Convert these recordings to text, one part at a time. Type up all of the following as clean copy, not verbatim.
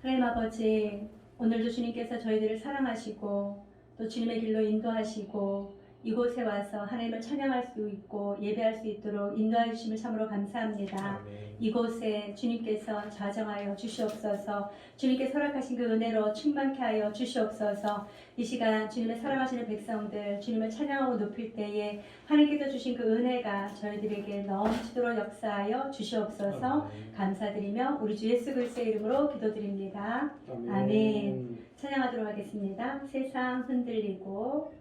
하나님 아버지, 오늘도 주님께서 저희들을 사랑하시고 또 주님의 길로 인도하시고 이곳에 와서 하나님을 찬양할 수 있고 예배할 수 있도록 인도해 주심을 참으로 감사합니다. 아멘. 이곳에 주님께서 좌정하여 주시옵소서. 주님께서 허락하신 그 은혜로 충만케 하여 주시옵소서. 이 시간 주님의 사랑하시는 백성들 주님을 찬양하고 높일 때에 하나님께서 주신 그 은혜가 저희들에게 넘치도록 역사하여 주시옵소서. 아멘. 감사드리며 우리 주 예수 그리스도의 이름으로 기도드립니다. 아멘. 찬양하도록 하겠습니다. 세상 흔들리고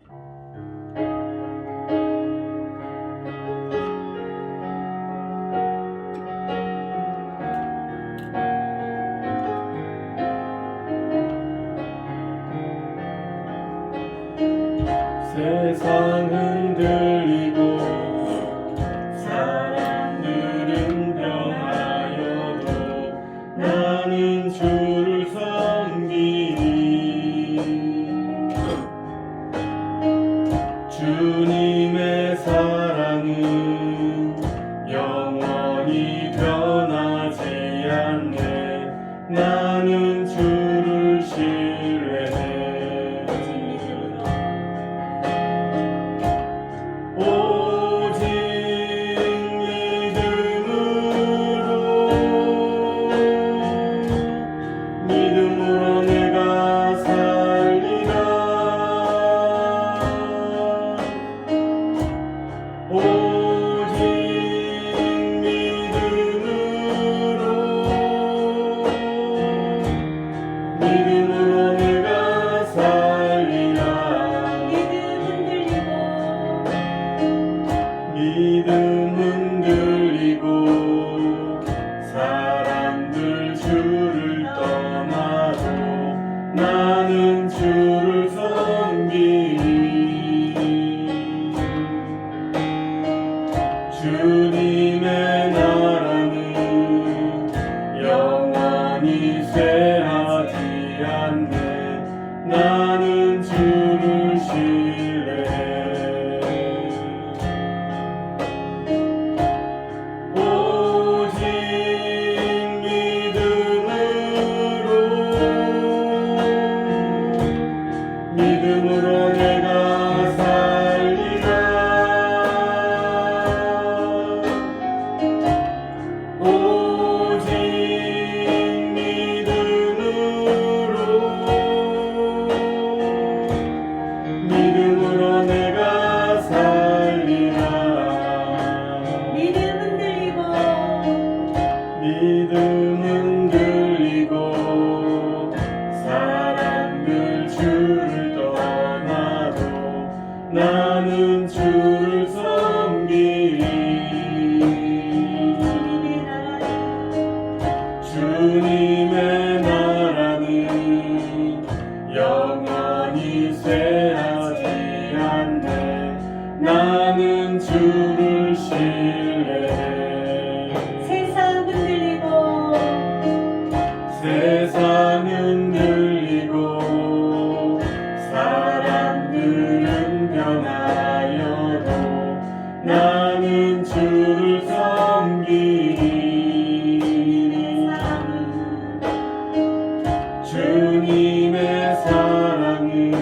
세상 흔들리고 사람들은 변하여도 나는 주를 섬기니 주님의 사랑은 영원히 변하지 않네. 나는 주를 신뢰해. 오직 믿음으로 내가 살리라. 오직 믿음으로 내가 살리라. 믿음 흔들리고 사람들 주를 떠나도 나는 주를 섬기니 주님의 나라는 영원히 쇠하지 않네. 나는 주를 신뢰해. 믿음으로 내가 살리라. 오직 믿음으로 내가 살리라. 믿음 흔들리고 사람들 주를 떠나도 나는 주를 섬기니 주님의 나라는 영원히 쇠하지 않네. 나는 주를 신뢰해. 세상 흔들리고 사람들은 변하여도 나는 주를 섬기니 주님의 사랑은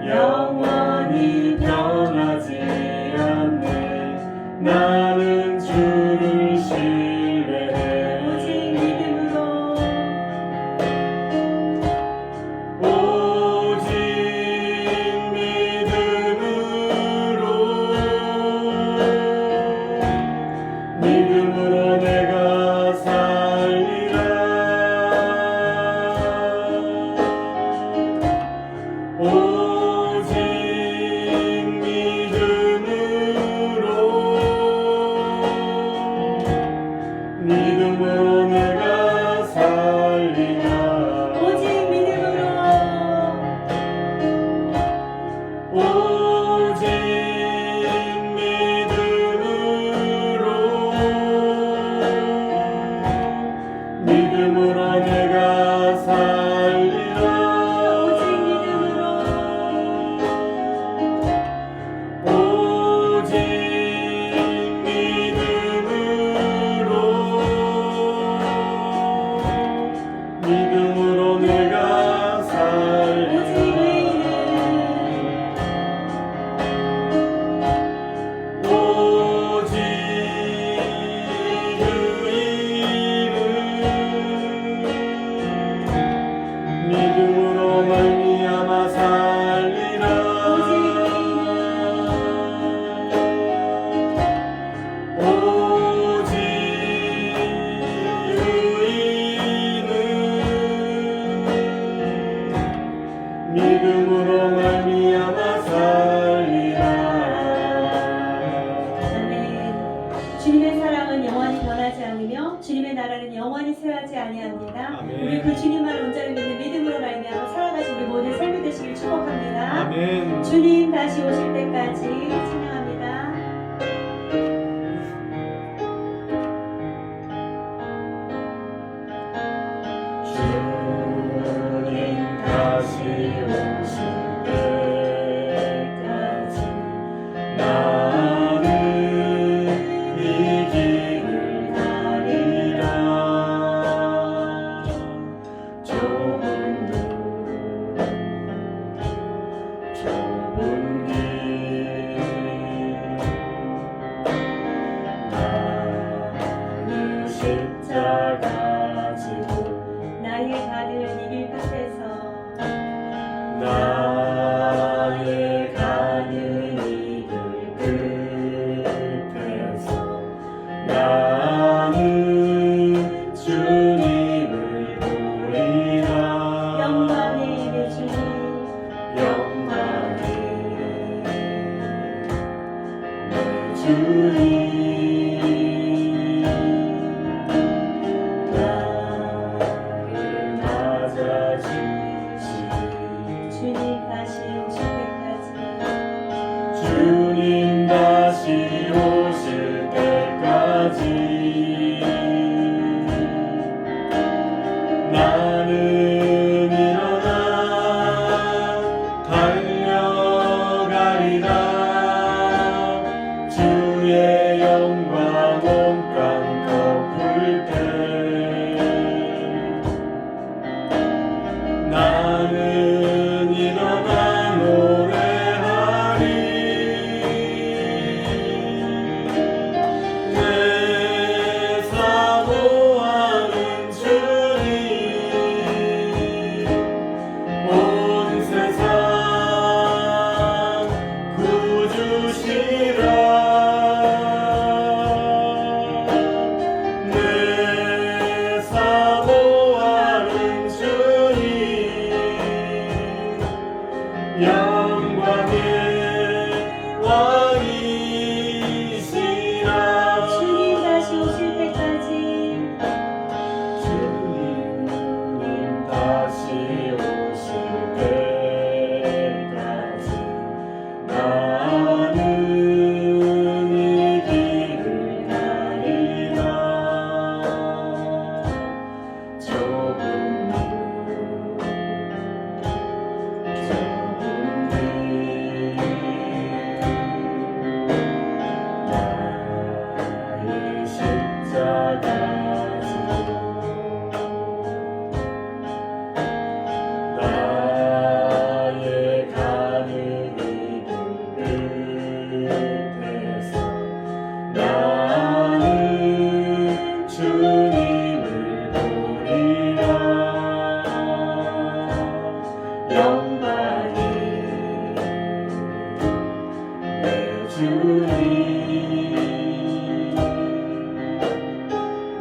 영원히 변하지 않네. 나는 주를 신뢰해. 오직 믿음으로 내가 살리라. 오직 믿음으로 주님의 사랑은 영원히 변하지 않으며 주님의 나라는 영원히 쇠하지 아니합니다. 아멘. 우리 그 주님만 온전히 믿는 믿음으로 말미암아 살아가신 우리 모든 삶이 되시길 축복합니다. 아멘. 주님 다시 오실 때까지 찬양합니다. 주님 다시 오실 때까지 나는 이 길을 가리라. 좁은 길 나는 십자가 지고 나의 가는 이 길 끝에서 나의 가는 이 길 끝에서 나는 주님을 보리라. 영광의 입의 주님 영광의 내 주님 나를 맞아주시리. 주님 다시 오실 때까지 주님 다시 오실 때까지 나는 일어나 달려가리라. 주의 영광 온땅 덮을 때 나는 일어나 노래하리. 내 사모하는 주님 온 세상 구주시라. 내 사모하는 주님 영광의 왕이시라. 주님 다시 오실 때까지 주님 다시 오실 때까지 나는 이 길을 가리라. 좁은 길 나의 십자가 지고 나의 가는 이 길 끝에서 나는 주님을 보리라. 영광의 내 주님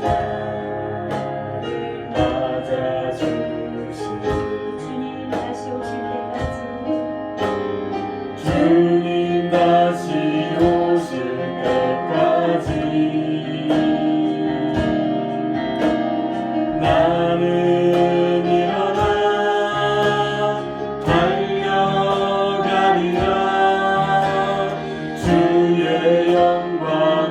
나를 맞아주시리. 주님 다시 오실 때까지 주님 다시 오실 때까지 나는 일어나 달려가리라. 주의 영광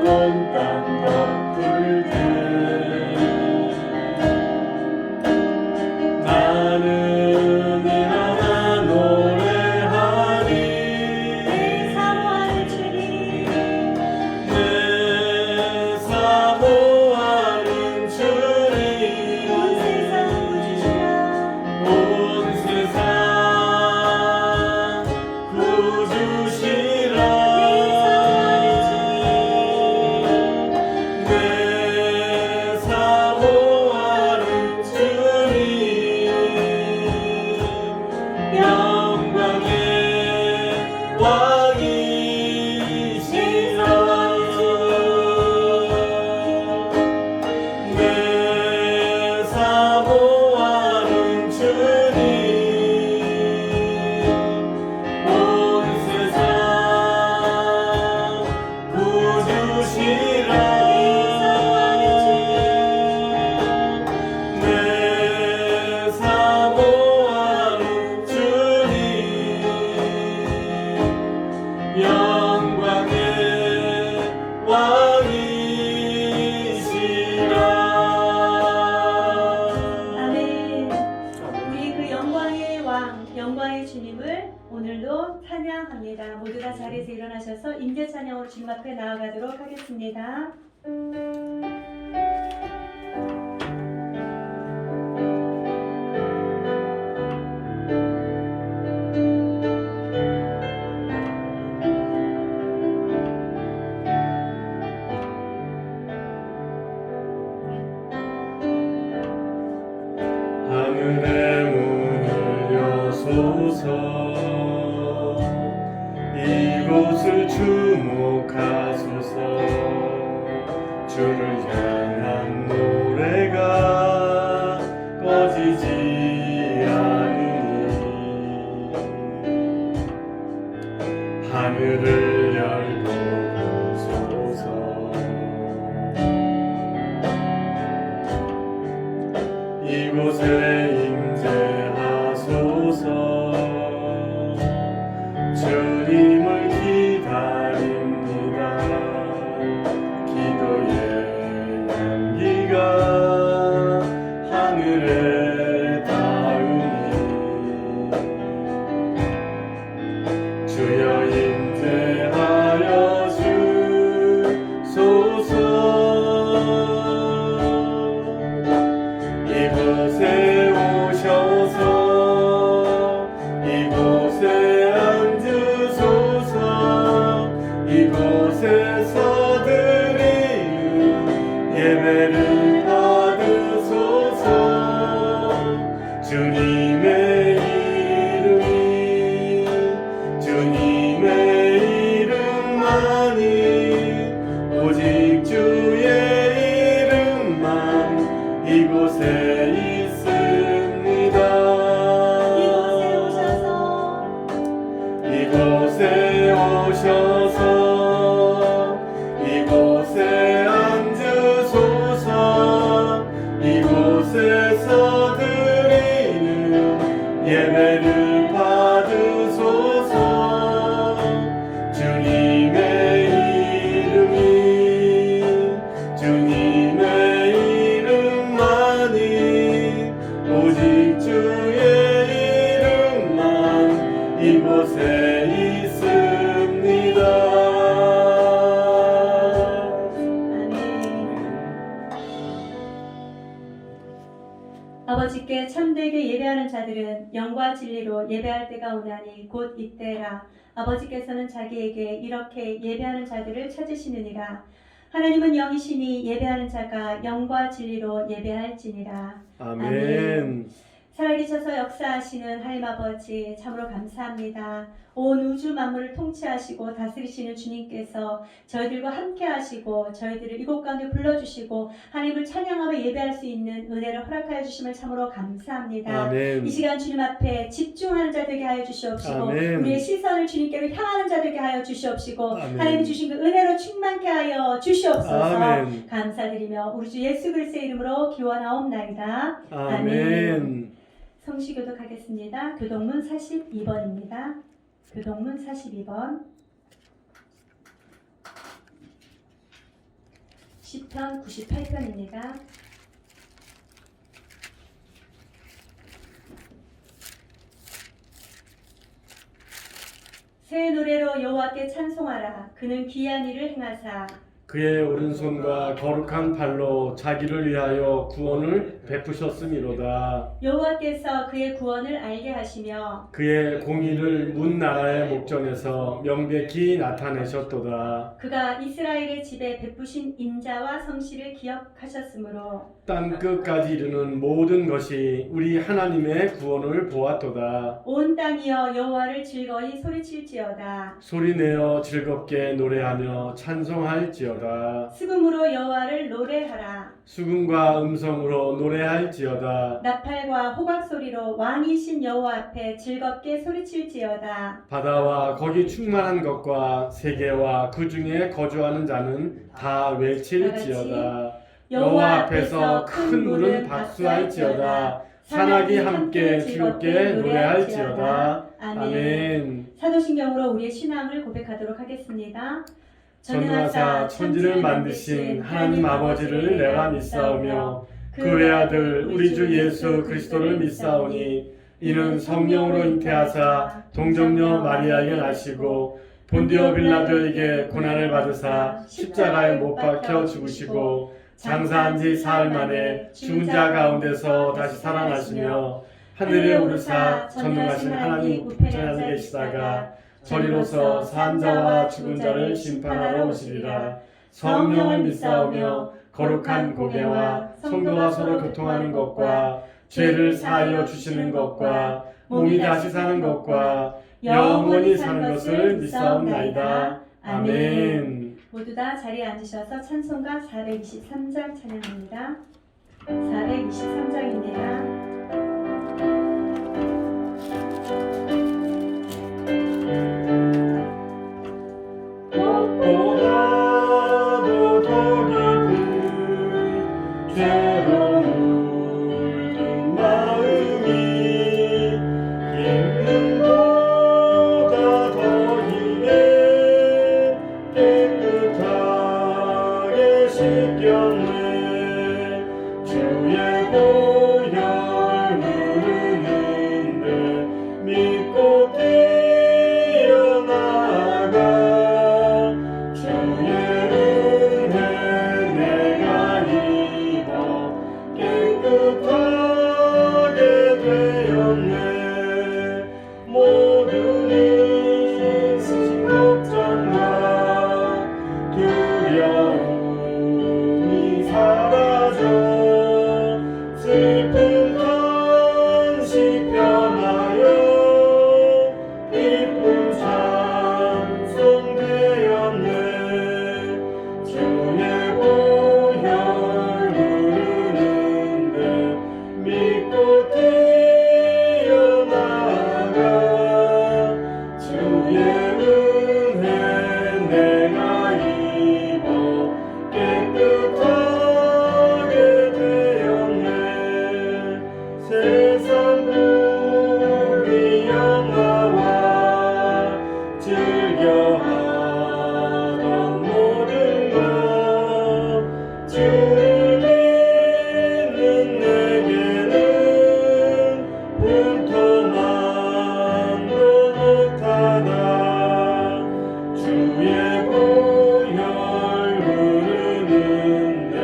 왕이시라. 아멘. 우리 그 영광의 왕, 영광의 주님을 오늘도 찬양합니다. 모두 다 자리에서 일어나셔서 임재 찬양으로 주님 앞에 나아가도록 하겠습니다. 하늘의 문을 여소서. 이곳을 주목하소서. 주를 향한 노래가 꺼지지 않으니 하늘을 열고 보소서. 이곳에 임재하소서. 주님을 기다립니다. 기도의 향기가 하늘에 닿으니 주여 임재하여 주소서. 이곳에 오셔서 이곳에 앉으소서. 이곳에서 드리는 예배를 받으소서. 주님의 이름만이 오직 주의 이름만 이곳에 있습니다. 이곳에 오셔서 이곳에 앉으소서. 이곳에서 드리는 예배를 받으소서. 주님의 이름만이 오직 주의 이름만 이곳에 있습니다. 아버지께 참되게 예배하는 자들은 영과 진리로 예배할 때가 오나니 곧 이때라. 아버지께서는 자기에게 이렇게 예배하는 자들을 찾으시느니라. 하나님은 영이시니 예배하는 자가 영과 진리로 예배할지니라. 아멘. 살아계셔서 역사하시는 하나님 아버지 참으로 감사합니다. 온 우주 만물을 통치하시고 다스리시는 주님께서 저희들과 함께 하시고 저희들을 이곳 가운데 불러주시고 하나님을 찬양하며 예배할 수 있는 은혜를 허락하여 주심을 참으로 감사합니다. 아멘. 이 시간 주님 앞에 집중하는 자 되게 하여 주시옵시고 아멘. 우리의 시선을 주님께로 향하는 자 되게 하여 주시옵시고 아멘. 하나님 주신 그 은혜로 충만케 하여 주시옵소서. 아멘. 감사드리며 우리 주 예수 그리스도의 이름으로 기원하옵나이다. 아멘. 성시교독 하겠습니다. 교독문 42번입니다. 교독문 42번. 시편 98편입니다. 새 노래로 여호와께 찬송하라. 그는 기이한 일을 행하사 그의 오른손과 거룩한 팔로 자기를 위하여 구원을 베푸셨음이로다. 여호와께서 그의 구원을 알게 하시며 그의 공의를 문 나라의 목전에서 명백히 나타내셨도다. 그가 이스라엘의 집에 베푸신 인자와 성실을 기억하셨으므로 땅 끝까지 이르는 모든 것이 우리 하나님의 구원을 보았도다. 온 땅이여 여호와를 즐거이 소리칠지어다. 소리내어 즐겁게 노래하며 찬송할지어다. 수금으로 여호와를 노래하라. 수금과 음성으로 노래할지어다. 나팔과 호각 소리로 왕이신 여호와 앞에 즐겁게 소리칠지어다. 바다와 거기 충만한 것과 세계와 그 중에 거주하는 자는 다 외칠지어다. 여호와 앞에서 큰 물은 박수할지어다. 산악이 함께 즐겁게 노래할지어다. 아멘. 사도신경으로 우리의 신앙을 고백하도록 하겠습니다. 전능하사 천지를 만드신 하나님 아버지를 내가 믿사오며 그 외아들 우리 주 예수 그리스도를 믿사오니 이는 성령으로 잉태하사 동정녀 마리아에게 나시고 본디오 빌라도에게 고난을 받으사 십자가에 못 박혀 죽으시고 장사한 지 사흘 만에 죽은 자 가운데서 다시 살아나시며 하늘에 오르사 전능하신 하나님 우편에 계시다가 저리로서 산 자와 죽은 자를 심판하러 오시리라. 성령을 믿사오며 거룩한 공예와 성도가 서로 교통하는 것과 죄를 사하여 주시는 것과 몸이 다시 사는 것과 영원히 사는 것을 믿사옵나이다. 아멘. 모두 다 자리에 앉으셔서 찬송가 423장 찬양합니다. 423장입니다. 무엇보다도 더 깊은 죄로 물든 마음이 기름보다 더 희게 깨끗하게 씻겼네. 주의 보혈 흐르는데 믿고 뛰어나가. 주의 은혜 내가 입어 깨끗하게 되었네. 모든 이신 걱정과 두려움이 사라져 슬픈 탄식 변하여 기쁜 찬송 되었네. 주의 보혈 흐르는데 믿고 뛰어나가. 주의 은혜 내가 입어 깨끗하게 되었네. 세상 부귀 영화와 즐겨하던 모든 것 주를 믿는 내게는 분토만도 못하다. 주의 보혈 흐르는데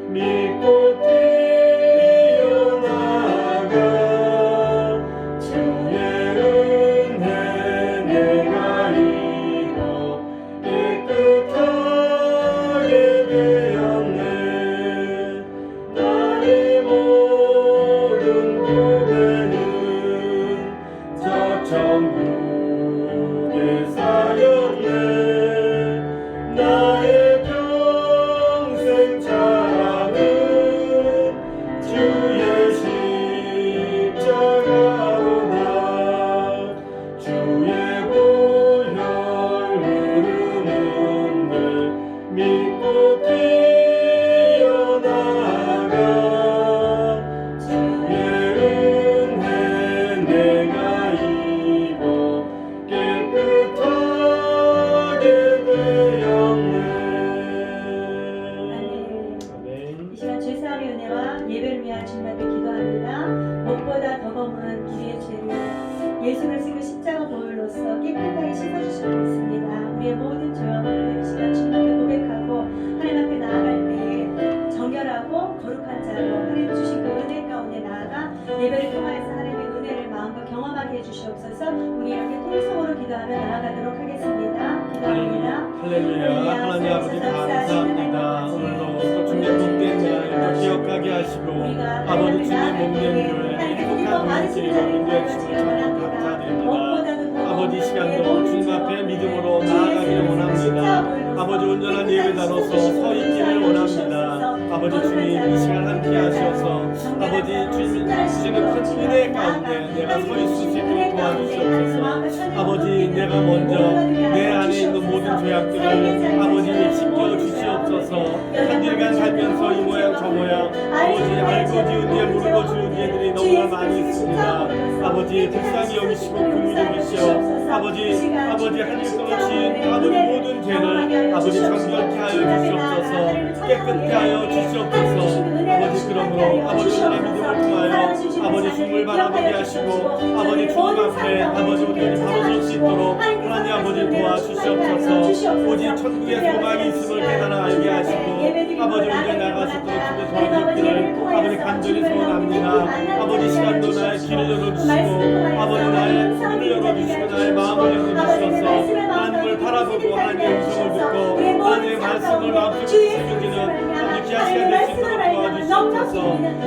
믿고 뛰어나가. 주의 은혜 내가 입어 깨끗하게 되었네. 나의 모든 고뇌는 저 천국에 쌓였네. 나의 평생 자랑은 주의 십자가로다. 주의 보혈 흐르는데 믿고 뛰어나가. 주의 은혜 내가 입어 깨끗하게 되었네. 아멘. 이 시간 죄사함의 은혜와 예배를 위한 주님 앞에 기도합니다. 무엇보다 더 검은 우리의 죄를 예수 그리스도 십자가 보혈로서 깨끗하게 씻어주시고 있습니다. 우리의 모든 죄와 범죄를 이 시간 주님 앞에 고백하고 하나님 앞에 나아갈 때에 정결하고 거룩한 자로 하나님 주신 그 은혜 가운데 나아가 예배를 통하여서 하나님의 은혜를 마음과 경험하게 해주시옵소서. 우리 이렇게 통성으로 기도하며 나아가도록 하겠습니다. 기도합니다. 할렐루야. 하나님 아버지 감사합니다. 오늘도 주님의 복된 날을 기억하게 하시고 아버지 주님의 복된 교회 행복한 우리끼리 인도해 주시고 감사드립니다. 아버지 이 시간도 주님 앞에 믿음으로 나아가기를 원합니다. 아버지 온전한 예배자로서 서 있기를 원합니다. 아버지 주님 이 시간 함께 하셔서 아버지 주님 주시는 큰 은혜 가운데 내가 서 있을 수 있도록 도와주시옵소서. 아버지 내가 먼저 내 안에 있는 모든 죄악들을 아버지 씻겨 주시옵소서. 한 주일간 살면서 이 모양 저 모양 아버지 알고 지은 죄 모르고 지은 죄들이 너무나 많이 있습니다. 아버지 불쌍히 여기시고 긍휼히 여기시오. 아버지 하늘 동안 지은 아버지 모든 죄를 아버지 정결케 하여 주시옵소서. 깨끗게 하여 주시옵소서. 아버지 그러므로 아버지 오늘의 믿음을 통하여 아버지 주님을 바라보게 하시고 아버지 주님 앞에 아버지 우리를 바로 설 수 있도록 하나님 아버지 도와주시옵소서. 오직 천국의 소망이 있음을 깨달아 알게 하시고 아버지 우리가 나갈 수 있도록 주님 도와주시기를 아버지 간절히 소원합니다. 아버지 시간도 나의 길을 열어주시고 아버지 나의 눈을 열어주시고 나의 마음을 열어주셔서 하나님을 바라보고 하나님의 음성을 듣고 하나님의 말씀을 마음속에 새겨지는 아버지 귀한 시간 될 수 있도록 도와주시옵소서.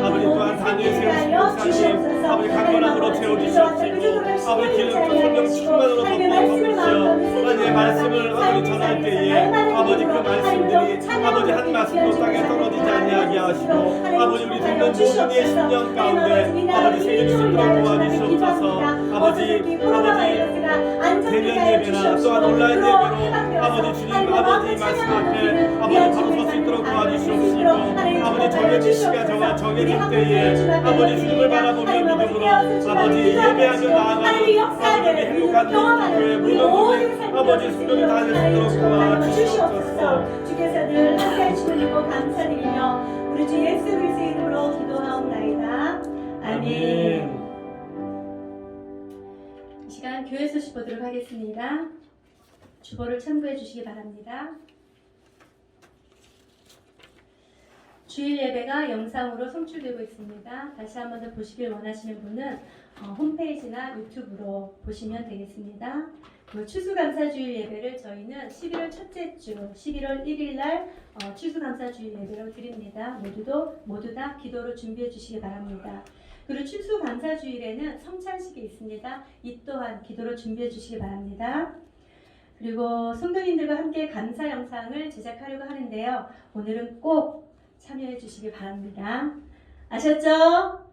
아버지 또한 단위에 세우시고 목사님 아버지 강건함으로 채워주시옵시고 아버지 기름과 성령 충만으로 덮어주시어 하나님의 말씀을 아버지 전할 때에 아버지 그 말씀들이 아버지 한 말씀도 땅에 떨어지지 아니하게 하시고 아버지 우리 듣는 모든 이의 신령 가운데 아버지 새겨주시도록 도와주시옵소서. 아버지 대면 예배나 또한 온라인 예배로 아버지 주님 아버지 말씀 앞에 아버지 바로 설 수 있도록 도와주시옵시고 아버지 정해진 시간 정해진 때에 아버지 주님을 바라보며 믿음으로 아버지 예배하며 나아가는 아버지 행복한 교회 모든 아버지 순종이 다 될 수 있도록 도와주시옵소서. 주께서 늘 함께해 주시고 감사드리며 우리 주 예수 그리스도의 이름으로 기도하옵나이다. 아멘. 이 시간 교회 소식 보도록 하겠습니다. 주보를 참고해 주시기 바랍니다. 주일 예배가 영상으로 송출되고 있습니다. 다시 한번 더 보시길 원하시는 분은 홈페이지나 유튜브로 보시면 되겠습니다. 그 추수감사주일 예배를 저희는 11월 첫째 주 11월 1일 날 추수감사주일 예배로 드립니다. 모두 다 기도로 준비해 주시기 바랍니다. 그리고 추수감사주일에는 성찬식이 있습니다. 이 또한 기도로 준비해 주시기 바랍니다. 그리고 성도님들과 함께 감사 영상을 제작하려고 하는데요. 오늘은 꼭 참여해 주시기 바랍니다. 아셨죠?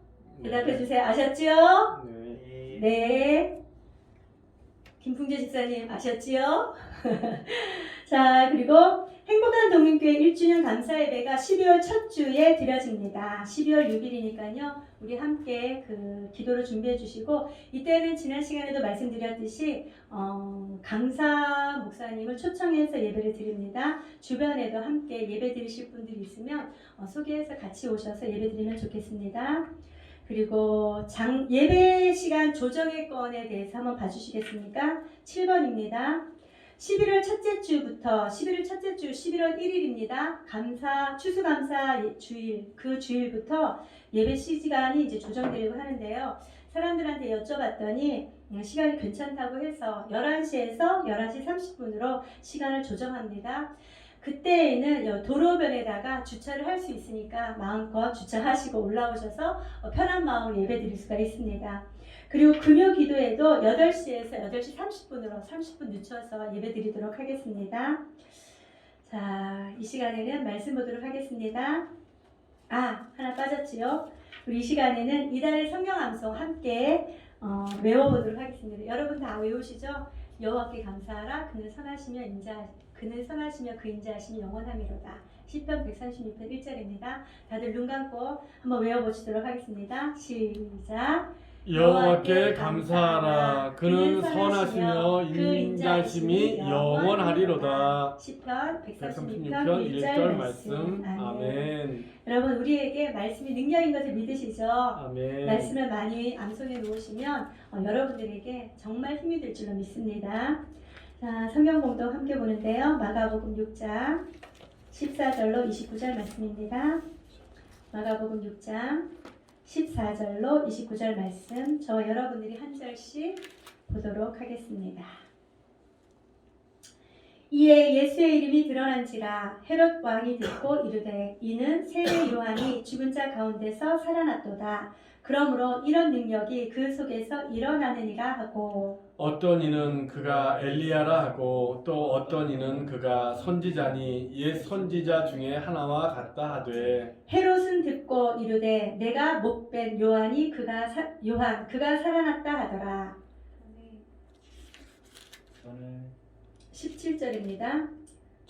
대답해 주세요. 아셨죠? 네. 네. 김풍재 집사님 아셨지요? 자, 그리고 행복한 동민교회 1주년 감사 예배가 12월 첫 주에 드려집니다. 12월 6일이니까요. 우리 함께 그 기도를 준비해 주시고 이때는 지난 시간에도 말씀드렸듯이 강사 목사님을 초청해서 예배를 드립니다. 주변에도 함께 예배 드리실 분들이 있으면 소개해서 같이 오셔서 예배 드리면 좋겠습니다. 그리고 예배 시간 조정의 건에 대해서 한번 봐주시겠습니까? 7번입니다. 11월 첫째 주부터 11월 첫째 주 11월 1일입니다. 추수감사 주일 그 주일부터 예배 시간이 이제 조정되려고 하는데요. 사람들한테 여쭤봤더니 시간이 괜찮다고 해서 11시에서 11시 30분으로 시간을 조정합니다. 그때에는 도로변에다가 주차를 할 수 있으니까 마음껏 주차하시고 올라오셔서 편한 마음으로 예배 드릴 수가 있습니다. 그리고 금요 기도에도 8시에서 8시 30분으로 30분 늦춰서 예배 드리도록 하겠습니다. 자, 이 시간에는 말씀 보도록 하겠습니다. 하나 빠졌지요? 우리 이 시간에는 이달의 성경 암송 함께 외워보도록 하겠습니다. 여러분 다 외우시죠? 여호와께 감사하라. 그는 선하시며 그 인자하심이 영원하미로다. 시편 136편 1절입니다. 다들 눈 감고 한번 외워보시도록 하겠습니다. 시작. 여호와께 감사하라. 그는 선하시며 인자심이 영원하리로다. 시편 136편 136편 1절 말씀. 아멘. 여러분 우리에게 말씀이 능력인 것을 믿으시죠? 아멘. 말씀을 많이 암송해 놓으시면 여러분들에게 정말 힘이 될 줄로 믿습니다. 자, 성경 공동 함께 보는데요. 마가복음 6장 14절로 29절 말씀입니다. 마가복음 6장 14절로 29절 말씀 저와 여러분들이 한 절씩 보도록 하겠습니다. 이에 예수의 이름이 드러난지라 헤롯 왕이 듣고 이르되 이는 세례 요한이 죽은 자 가운데서 살아났도다. 그러므로 이런 능력이 그 속에서 일어나느니라 하고 어떤 이는 그가 엘리야라 하고 또 어떤 이는 그가 선지자니 옛 선지자 중에 하나와 같다 하되 헤롯은 듣고 이르되 내가 목벤 요한 그가 살아났다 하더라. 17절입니다.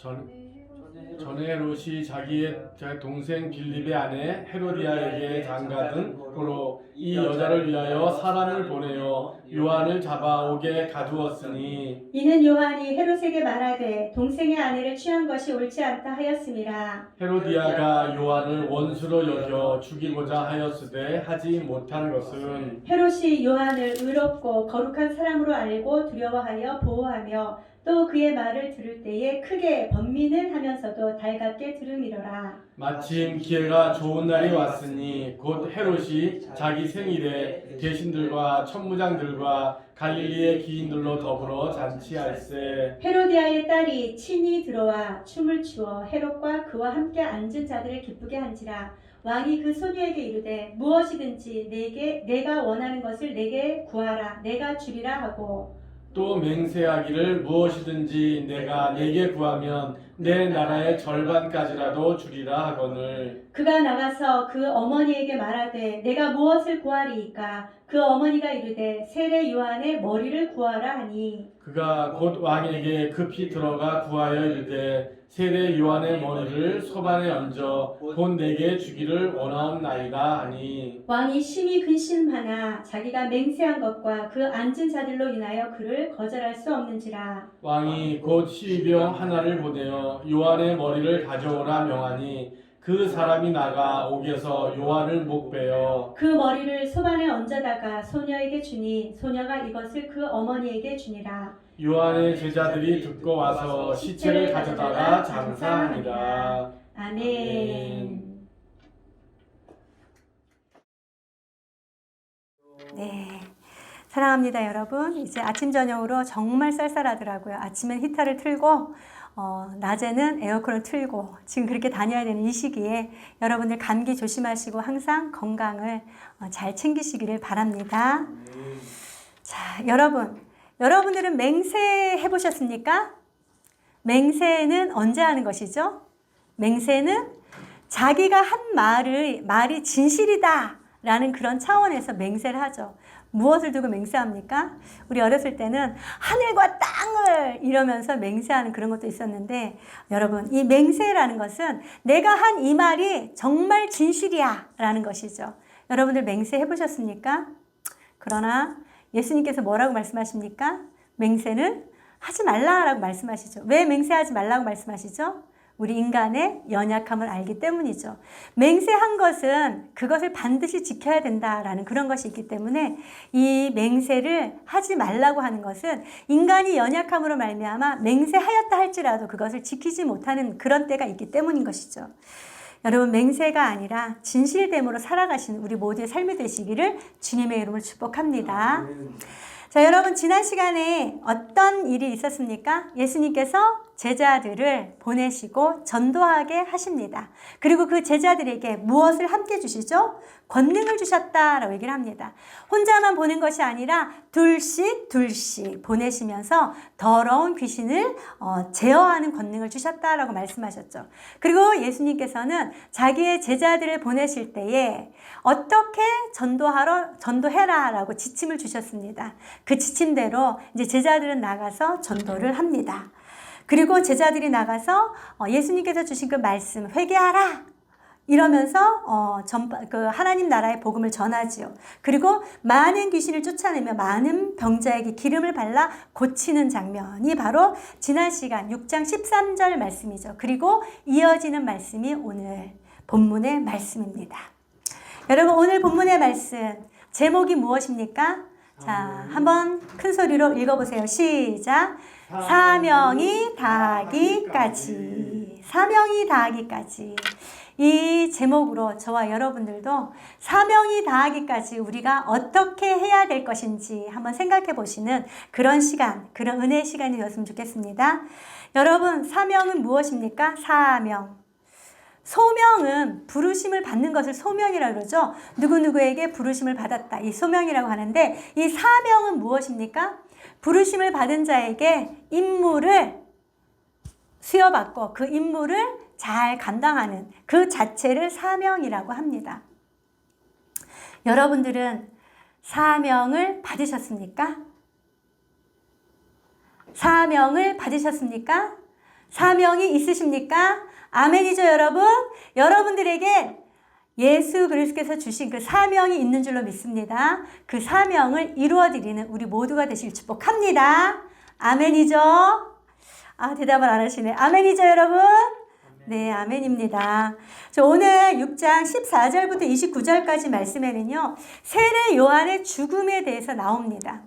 전에 헤롯이 자기의 동생 빌립의 아내 헤로디아에게 장가든 고로 이 여자를 위하여 사람을 보내어 요한을 잡아오게 가두었으니 이는 요한이 헤롯에게 말하되 동생의 아내를 취한 것이 옳지 않다 하였음이라. 헤로디아가 요한을 원수로 여겨 죽이고자 하였으되 하지 못한 것은 헤롯이 요한을 의롭고 거룩한 사람으로 알고 두려워하여 보호하며 또 그의 말을 들을 때에 크게 번민을 하면서도 달갑게 들음이로라. 마침 기회가 좋은 날이 왔으니 곧 헤롯이 자기 생일에 대신들과 천부장들과 갈릴리의 기인들로 더불어 잔치할세. 헤로디아의 딸이 친히 들어와 춤을 추어 헤롯과 그와 함께 앉은 자들을 기쁘게 한지라. 왕이 그 소녀에게 이르되 무엇이든지 내가 원하는 것을 내게 구하라. 내가 주리라 하고 또 맹세하기를 무엇이든지 내가 내게 구하면 내 나라의 절반까지라도 주리라 하거늘. 그가 나가서 그 어머니에게 말하되 내가 무엇을 구하리이까? 그 어머니가 이르되 세례 요한의 머리를 구하라 하니 그가 곧 왕에게 급히 들어가 구하여 이르되 세례 요한의 머리를 소반에 얹어 곧 내게 주기를 원하옵나이다 하니 왕이 심히 근심하나 자기가 맹세한 것과 그 앉은 자들로 인하여 그를 거절할 수 없는지라. 왕이 곧 시위병 하나를 보내어 요한의 머리를 가져오라 명하니 그 사람이 나가 옥에서 요한을 목베어 그 머리를 소반에 얹어다가 소녀에게 주니 소녀가 이것을 그 어머니에게 주니라. 요한의 제자들이 듣고 와서 시체를 가져다가 장사하니라. 아멘. 네, 사랑합니다 여러분. 이제 아침 저녁으로 정말 쌀쌀하더라고요. 아침엔 히터를 틀고 낮에는 에어컨을 틀고 지금 그렇게 다녀야 되는 이 시기에 여러분들 감기 조심하시고 항상 건강을 잘 챙기시기를 바랍니다. 자, 여러분들은 맹세 해보셨습니까? 맹세는 언제 하는 것이죠? 맹세는 자기가 한 말이 진실이다 라는 그런 차원에서 맹세를 하죠. 무엇을 두고 맹세합니까? 우리 어렸을 때는 하늘과 땅을 이러면서 맹세하는 그런 것도 있었는데 여러분 이 맹세라는 것은 내가 한 이 말이 정말 진실이야 라는 것이죠. 여러분들 맹세 해보셨습니까? 그러나 예수님께서 뭐라고 말씀하십니까? 맹세는 하지 말라라고 말씀하시죠. 왜 맹세하지 말라고 말씀하시죠? 우리 인간의 연약함을 알기 때문이죠. 맹세한 것은 그것을 반드시 지켜야 된다라는 그런 것이 있기 때문에 이 맹세를 하지 말라고 하는 것은 인간이 연약함으로 말미암아 맹세하였다 할지라도 그것을 지키지 못하는 그런 때가 있기 때문인 것이죠. 여러분 맹세가 아니라 진실됨으로 살아가시는 우리 모두의 삶이 되시기를 주님의 이름으로 축복합니다. 자, 여러분 지난 시간에 어떤 일이 있었습니까? 예수님께서 제자들을 보내시고 전도하게 하십니다. 그리고 그 제자들에게 무엇을 함께 주시죠? 권능을 주셨다라고 얘기를 합니다. 혼자만 보낸 것이 아니라 둘씩 보내시면서 더러운 귀신을 제어하는 권능을 주셨다라고 말씀하셨죠. 그리고 예수님께서는 자기의 제자들을 보내실 때에 어떻게 전도해라라고 지침을 주셨습니다. 그 지침대로 이제 제자들은 나가서 전도를 합니다. 그리고 제자들이 나가서 예수님께서 주신 그 말씀 회개하라 이러면서 그 하나님 나라의 복음을 전하지요. 그리고 많은 귀신을 쫓아내며 많은 병자에게 기름을 발라 고치는 장면이 바로 지난 시간 6장 13절 말씀이죠. 그리고 이어지는 말씀이 오늘 본문의 말씀입니다. 여러분 오늘 본문의 말씀 제목이 무엇입니까? 자, 한번 큰 소리로 읽어보세요. 시작. 사명이 다하기까지. 사명이 다하기까지. 이 제목으로 저와 여러분들도 사명이 다하기까지 우리가 어떻게 해야 될 것인지 한번 생각해 보시는 그런 시간, 그런 은혜의 시간이 되었으면 좋겠습니다. 여러분, 사명은 무엇입니까? 사명. 소명은 부르심을 받는 것을 소명이라고 그러죠. 누구누구에게 부르심을 받았다. 이 소명이라고 하는데 이 사명은 무엇입니까? 부르심을 받은 자에게 임무를 수여받고 그 임무를 잘 감당하는 그 자체를 사명이라고 합니다. 여러분들은 사명을 받으셨습니까? 사명을 받으셨습니까? 사명이 있으십니까? 아멘이죠, 여러분? 여러분들에게 예수 그리스도께서 주신 그 사명이 있는 줄로 믿습니다. 그 사명을 이루어드리는 우리 모두가 되시길 축복합니다. 아멘이죠? 아, 대답을 안 하시네. 아멘이죠, 여러분? 네, 아멘입니다. 오늘 6장 14절부터 29절까지 말씀에는요, 세례 요한의 죽음에 대해서 나옵니다.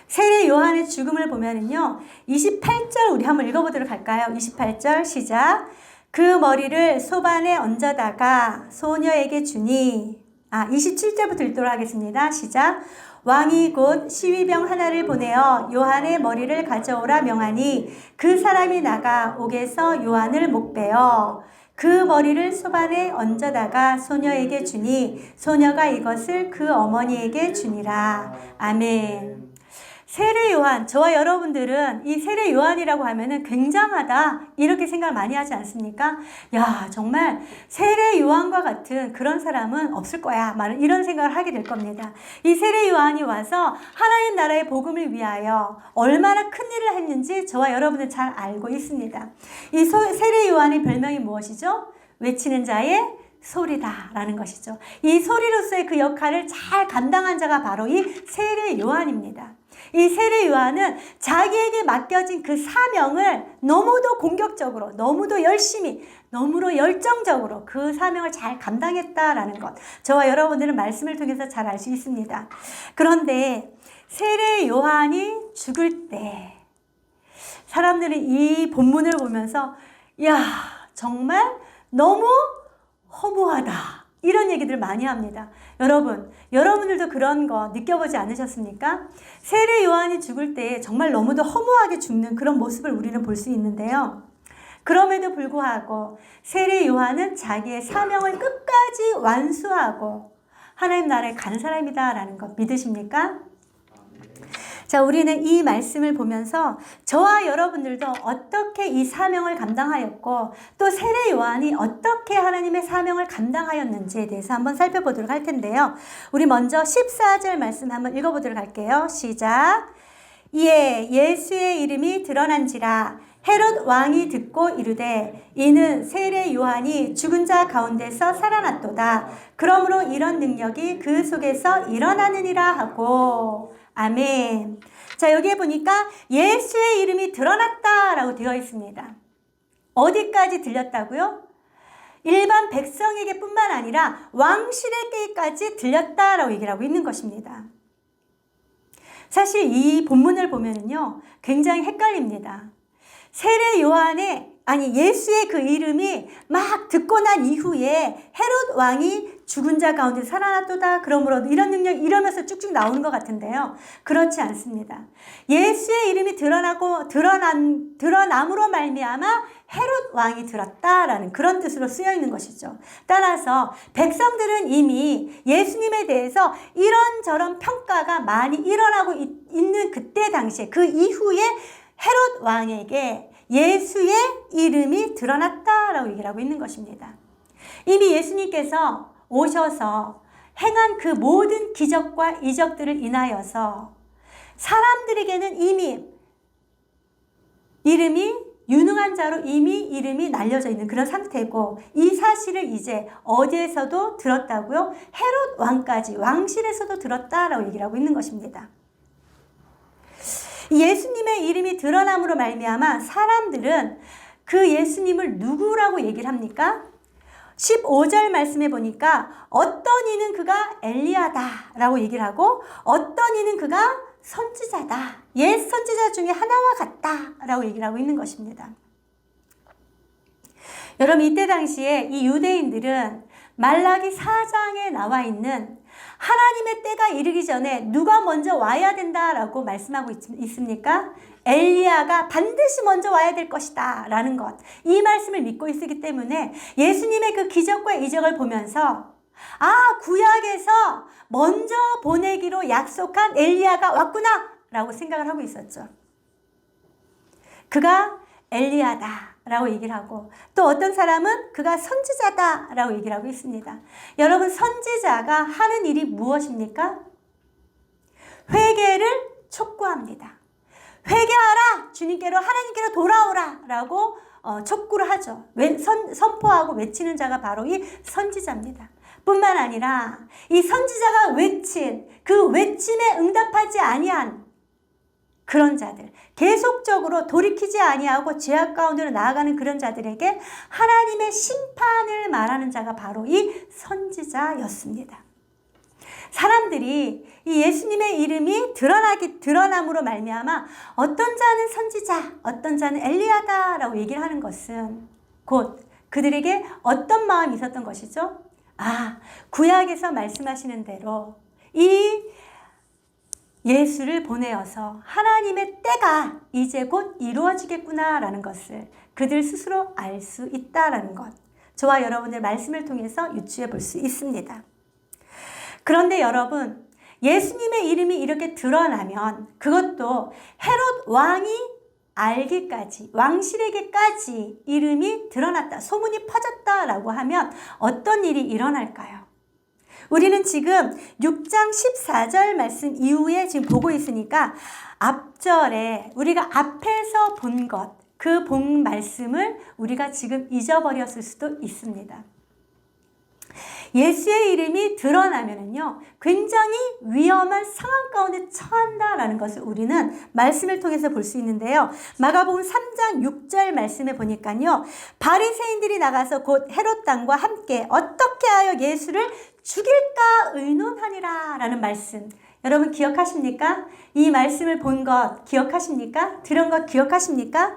세례 요한의 죽음을 보면은요, 28절 우리 한번 읽어보도록 할까요? 28절 시작. 그 머리를 소반에 얹어다가 소녀에게 주니. 27절부터 읽도록 하겠습니다. 시작. 왕이 곧 시위병 하나를 보내어 요한의 머리를 가져오라 명하니 그 사람이 나가 옥에서 요한을 목베어 그 머리를 소반에 얹어다가 소녀에게 주니 소녀가 이것을 그 어머니에게 주니라. 아멘. 세례 요한, 저와 여러분들은 이 세례 요한이라고 하면은 굉장하다 이렇게 생각을 많이 하지 않습니까? 야, 정말 세례 요한과 같은 그런 사람은 없을 거야, 이런 생각을 하게 될 겁니다. 이 세례 요한이 와서 하나님 나라의 복음을 위하여 얼마나 큰 일을 했는지 저와 여러분들 잘 알고 있습니다. 이 세례 요한의 별명이 무엇이죠? 외치는 자의 소리다라는 것이죠. 이 소리로서의 그 역할을 잘 감당한 자가 바로 이 세례 요한입니다. 이 세례 요한은 자기에게 맡겨진 그 사명을 너무도 공격적으로, 너무도 열심히, 너무도 열정적으로 그 사명을 잘 감당했다라는 것. 저와 여러분들은 말씀을 통해서 잘 알 수 있습니다. 그런데 세례 요한이 죽을 때 사람들은 이 본문을 보면서 야, 정말 너무 허무하다. 이런 얘기들 많이 합니다. 여러분들도 그런 거 느껴보지 않으셨습니까? 세례 요한이 죽을 때 정말 너무도 허무하게 죽는 그런 모습을 우리는 볼 수 있는데요. 그럼에도 불구하고 세례 요한은 자기의 사명을 끝까지 완수하고 하나님 나라에 간 사람이다라는 것 믿으십니까? 자, 우리는 이 말씀을 보면서 저와 여러분들도 어떻게 이 사명을 감당하였고 또 세례 요한이 어떻게 하나님의 사명을 감당하였는지에 대해서 한번 살펴보도록 할 텐데요. 우리 먼저 14절 말씀 한번 읽어보도록 할게요. 시작. 이에 예수의 이름이 드러난지라 헤롯 왕이 듣고 이르되 이는 세례 요한이 죽은 자 가운데서 살아났도다. 그러므로 이런 능력이 그 속에서 일어나느니라 하고. 아멘. 자, 여기에 보니까 예수의 이름이 드러났다라고 되어 있습니다. 어디까지 들렸다고요? 일반 백성에게 뿐만 아니라 왕실에게까지 들렸다라고 얘기를 하고 있는 것입니다. 사실 이 본문을 보면은요, 굉장히 헷갈립니다. 세례 요한의 예수의 그 이름이 막 듣고 난 이후에 헤롯 왕이 죽은 자 가운데 살아났도다. 그러므로 이런 능력 이러면서 쭉쭉 나오는 것 같은데요. 그렇지 않습니다. 예수의 이름이 드러남으로 말미암아 헤롯 왕이 들었다라는 그런 뜻으로 쓰여 있는 것이죠. 따라서 백성들은 이미 예수님에 대해서 이런저런 평가가 많이 일어나고 있는 그때 당시에 그 이후에 헤롯 왕에게 예수의 이름이 드러났다라고 얘기를 하고 있는 것입니다. 이미 예수님께서 오셔서 행한 그 모든 기적과 이적들을 인하여서 사람들에게는 이미 이름이 유능한 자로 이미 이름이 날려져 있는 그런 상태고 이 사실을 이제 어디에서도 들었다고요? 헤롯 왕까지 왕실에서도 들었다라고 얘기를 하고 있는 것입니다. 예수님의 이름이 드러남으로 말미암아 사람들은 그 예수님을 누구라고 얘기를 합니까? 15절 말씀에 보니까 어떤 이는 그가 엘리야다라고 얘기를 하고 어떤 이는 그가 선지자다. 옛 선지자 중에 하나와 같다라고 얘기를 하고 있는 것입니다. 여러분, 이때 당시에 이 유대인들은 말라기 4장에 나와 있는 하나님의 때가 이르기 전에 누가 먼저 와야 된다라고 말씀하고 있습니까? 엘리야가 반드시 먼저 와야 될 것이다 라는 것, 이 말씀을 믿고 있기 때문에 예수님의 그 기적과 이적을 보면서 구약에서 먼저 보내기로 약속한 엘리야가 왔구나 라고 생각을 하고 있었죠. 그가 엘리야다 라고 얘기를 하고 또 어떤 사람은 그가 선지자다 라고 얘기를 하고 있습니다. 여러분, 선지자가 하는 일이 무엇입니까? 회개를 촉구합니다. 회개하라, 주님께로 하나님께로 돌아오라 라고 촉구를 하죠. 선포하고 외치는 자가 바로 이 선지자입니다. 뿐만 아니라 이 선지자가 외친 그 외침에 응답하지 아니한 그런 자들, 계속적으로 돌이키지 아니하고 죄악 가운데로 나아가는 그런 자들에게 하나님의 심판을 말하는 자가 바로 이 선지자였습니다. 사람들이 이 예수님의 이름이 드러남으로 말미암아 어떤 자는 선지자, 어떤 자는 엘리야다라고 얘기를 하는 것은 곧 그들에게 어떤 마음이 있었던 것이죠? 구약에서 말씀하시는 대로 이 예수를 보내어서 하나님의 때가 이제 곧 이루어지겠구나라는 것을 그들 스스로 알 수 있다라는 것. 저와 여러분의 말씀을 통해서 유추해 볼 수 있습니다. 그런데 여러분, 예수님의 이름이 이렇게 드러나면 그것도 헤롯 왕이 알기까지, 왕실에게까지 이름이 드러났다, 소문이 퍼졌다라고 하면 어떤 일이 일어날까요? 우리는 지금 6장 14절 말씀 이후에 지금 보고 있으니까 앞절에 우리가 앞에서 본 것, 그 본 말씀을 우리가 지금 잊어버렸을 수도 있습니다. 예수의 이름이 드러나면은요, 굉장히 위험한 상황 가운데 처한다라는 것을 우리는 말씀을 통해서 볼 수 있는데요. 마가복음 3장 6절 말씀에 보니까요, 바리새인들이 나가서 곧 헤롯 당과 함께 어떻게 하여 예수를 죽일까 의논하니라 라는 말씀. 여러분 기억하십니까? 이 말씀을 본 것 기억하십니까? 들은 것 기억하십니까?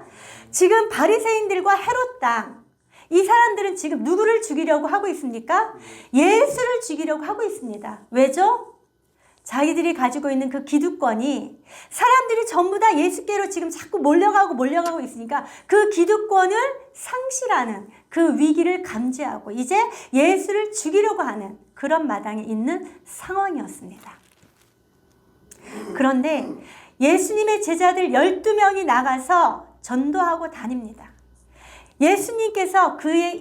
지금 바리새인들과 헤롯 당, 이 사람들은 지금 누구를 죽이려고 하고 있습니까? 예수를 죽이려고 하고 있습니다. 왜죠? 자기들이 가지고 있는 그 기득권이 사람들이 전부 다 예수께로 지금 자꾸 몰려가고 있으니까 그 기득권을 상실하는 그 위기를 감지하고 이제 예수를 죽이려고 하는 그런 마당에 있는 상황이었습니다. 그런데 예수님의 제자들 12명이 나가서 전도하고 다닙니다. 예수님께서 그의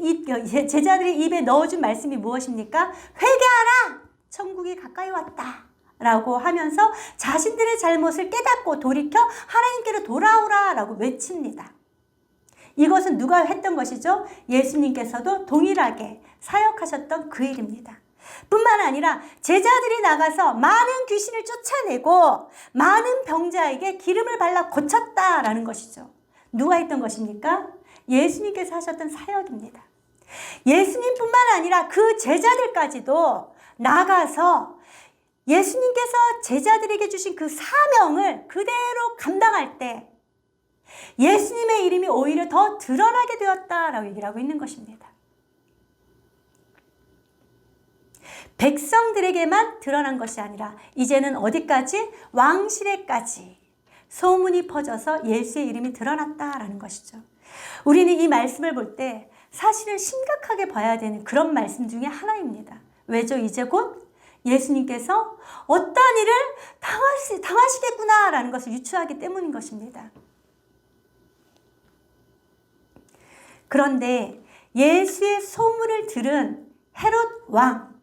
제자들의 입에 넣어준 말씀이 무엇입니까? 회개하라! 천국이 가까이 왔다. 라고 하면서 자신들의 잘못을 깨닫고 돌이켜 하나님께로 돌아오라 라고 외칩니다. 이것은 누가 했던 것이죠? 예수님께서도 동일하게 사역하셨던 그 일입니다. 뿐만 아니라 제자들이 나가서 많은 귀신을 쫓아내고 많은 병자에게 기름을 발라 고쳤다라는 것이죠. 누가 했던 것입니까? 예수님께서 하셨던 사역입니다. 예수님뿐만 아니라 그 제자들까지도 나가서 예수님께서 제자들에게 주신 그 사명을 그대로 감당할 때 예수님의 이름이 오히려 더 드러나게 되었다라고 얘기를 하고 있는 것입니다. 백성들에게만 드러난 것이 아니라 이제는 어디까지? 왕실에까지 소문이 퍼져서 예수의 이름이 드러났다라는 것이죠. 우리는 이 말씀을 볼 때 사실은 심각하게 봐야 되는 그런 말씀 중에 하나입니다. 왜죠? 이제 곧 예수님께서 어떠한 일을 당하시겠구나라는 것을 유추하기 때문인 것입니다. 그런데 예수의 소문을 들은 헤롯 왕,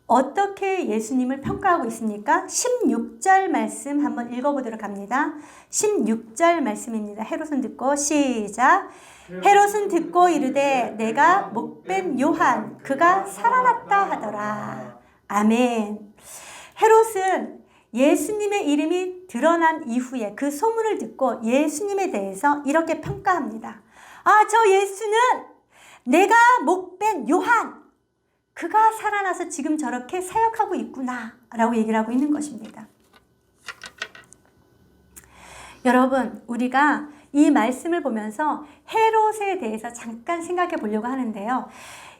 어떻게 예수님을 평가하고 있습니까? 16절 말씀 한번 읽어보도록 합니다. 16절 말씀입니다. 헤롯은 듣고 시작. 헤롯은 듣고 이르되 내가 목벤 요한 그가 살아났다 하더라. 아멘. 헤롯은 예수님의 이름이 드러난 이후에 그 소문을 듣고 예수님에 대해서 이렇게 평가합니다. 저 예수는 내가 목벤 요한 그가 살아나서 지금 저렇게 사역하고 있구나 라고 얘기를 하고 있는 것입니다. 여러분, 우리가 이 말씀을 보면서 헤롯에 대해서 잠깐 생각해 보려고 하는데요.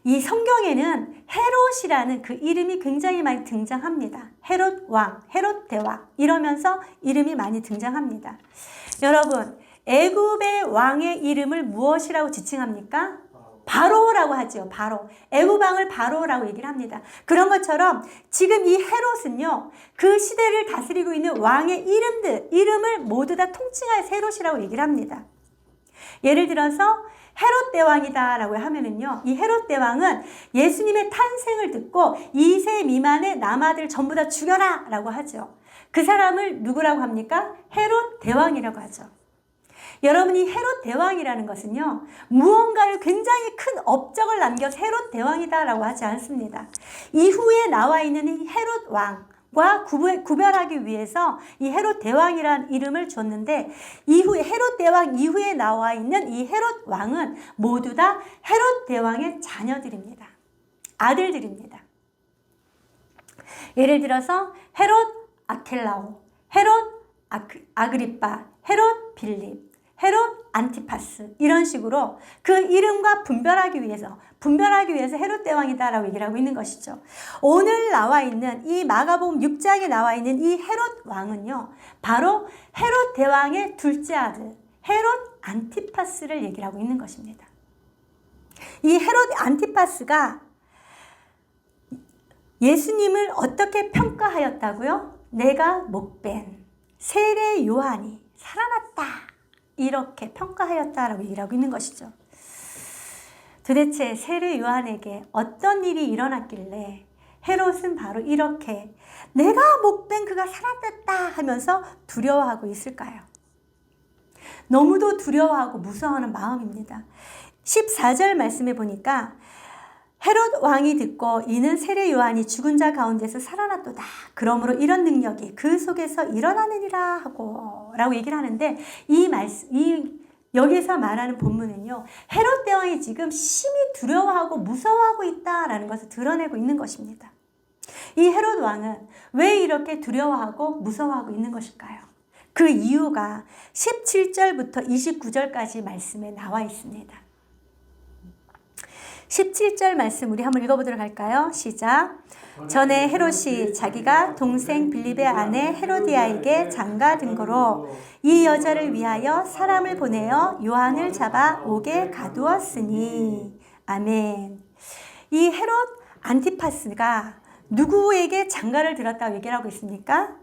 이 성경에는 헤롯이라는 그 이름이 굉장히 많이 등장합니다. 헤롯 왕, 헤롯 대왕 이러면서 이름이 많이 등장합니다. 여러분, 애굽의 왕의 이름을 무엇이라고 지칭합니까? 바로라고 하죠. 바로. 애굽 왕을 바로라고 얘기를 합니다. 그런 것처럼 지금 이 헤롯은요, 그 시대를 다스리고 있는 왕의 이름을 모두 다 통칭하여서 헤롯이라고 얘기를 합니다. 예를 들어서 헤롯 대왕이다 라고 하면은요, 이 헤롯 대왕은 예수님의 탄생을 듣고 2세 미만의 남아들 전부 다 죽여라 라고 하죠. 그 사람을 누구라고 합니까? 헤롯 대왕이라고 하죠. 여러분이 헤롯 대왕이라는 것은요, 무언가를 굉장히 큰 업적을 남겨서 헤롯 대왕이다라고 하지 않습니다. 이후에 나와 있는 이 헤롯 왕과 구별하기 위해서 이 헤롯 대왕이라는 이름을 줬는데, 이후에 헤롯 대왕 이후에 나와 있는 이 헤롯 왕은 모두 다 헤롯 대왕의 자녀들입니다. 아들들입니다. 예를 들어서 헤롯 아켈라오, 헤롯 아그리빠, 헤롯 빌립, 헤롯 안티파스, 이런 식으로 그 이름과 분별하기 위해서 헤롯 대왕이다라고 얘기를 하고 있는 것이죠. 오늘 나와 있는 이 마가복음 6장에 나와 있는 이 헤롯 왕은요, 바로 헤롯 대왕의 둘째 아들 헤롯 안티파스를 얘기를 하고 있는 것입니다. 이 헤롯 안티파스가 예수님을 어떻게 평가하였다고요? 내가 목벤 세례 요한이 살아났다, 이렇게 평가하였다라고 얘기를 하고 있는 것이죠. 도대체 세례 요한에게 어떤 일이 일어났길래 헤롯은 바로 이렇게 내가 목벤 그가 살아났다 하면서 두려워하고 있을까요? 너무도 두려워하고 무서워하는 마음입니다. 14절 말씀에 보니까 헤롯 왕이 듣고 이는 세례 요한이 죽은 자 가운데서 살아났도다. 그러므로 이런 능력이 그 속에서 일어나느니라 하고 라고 얘기를 하는데, 여기서 말하는 본문은요, 헤롯 대왕이 지금 심히 두려워하고 무서워하고 있다라는 것을 드러내고 있는 것입니다. 이 헤롯 왕은 왜 이렇게 두려워하고 무서워하고 있는 것일까요? 그 이유가 17절부터 29절까지 말씀에 나와 있습니다. 17절 말씀 우리 한번 읽어보도록 할까요? 시작. 전에 헤롯이 자기가 동생 빌립의 아내 헤로디아에게 장가든 거로 이 여자를 위하여 사람을 보내어 요한을 잡아 옥에 가두었으니. 아멘. 이 헤롯 안티파스가 누구에게 장가를 들었다고 얘기를 하고 있습니까?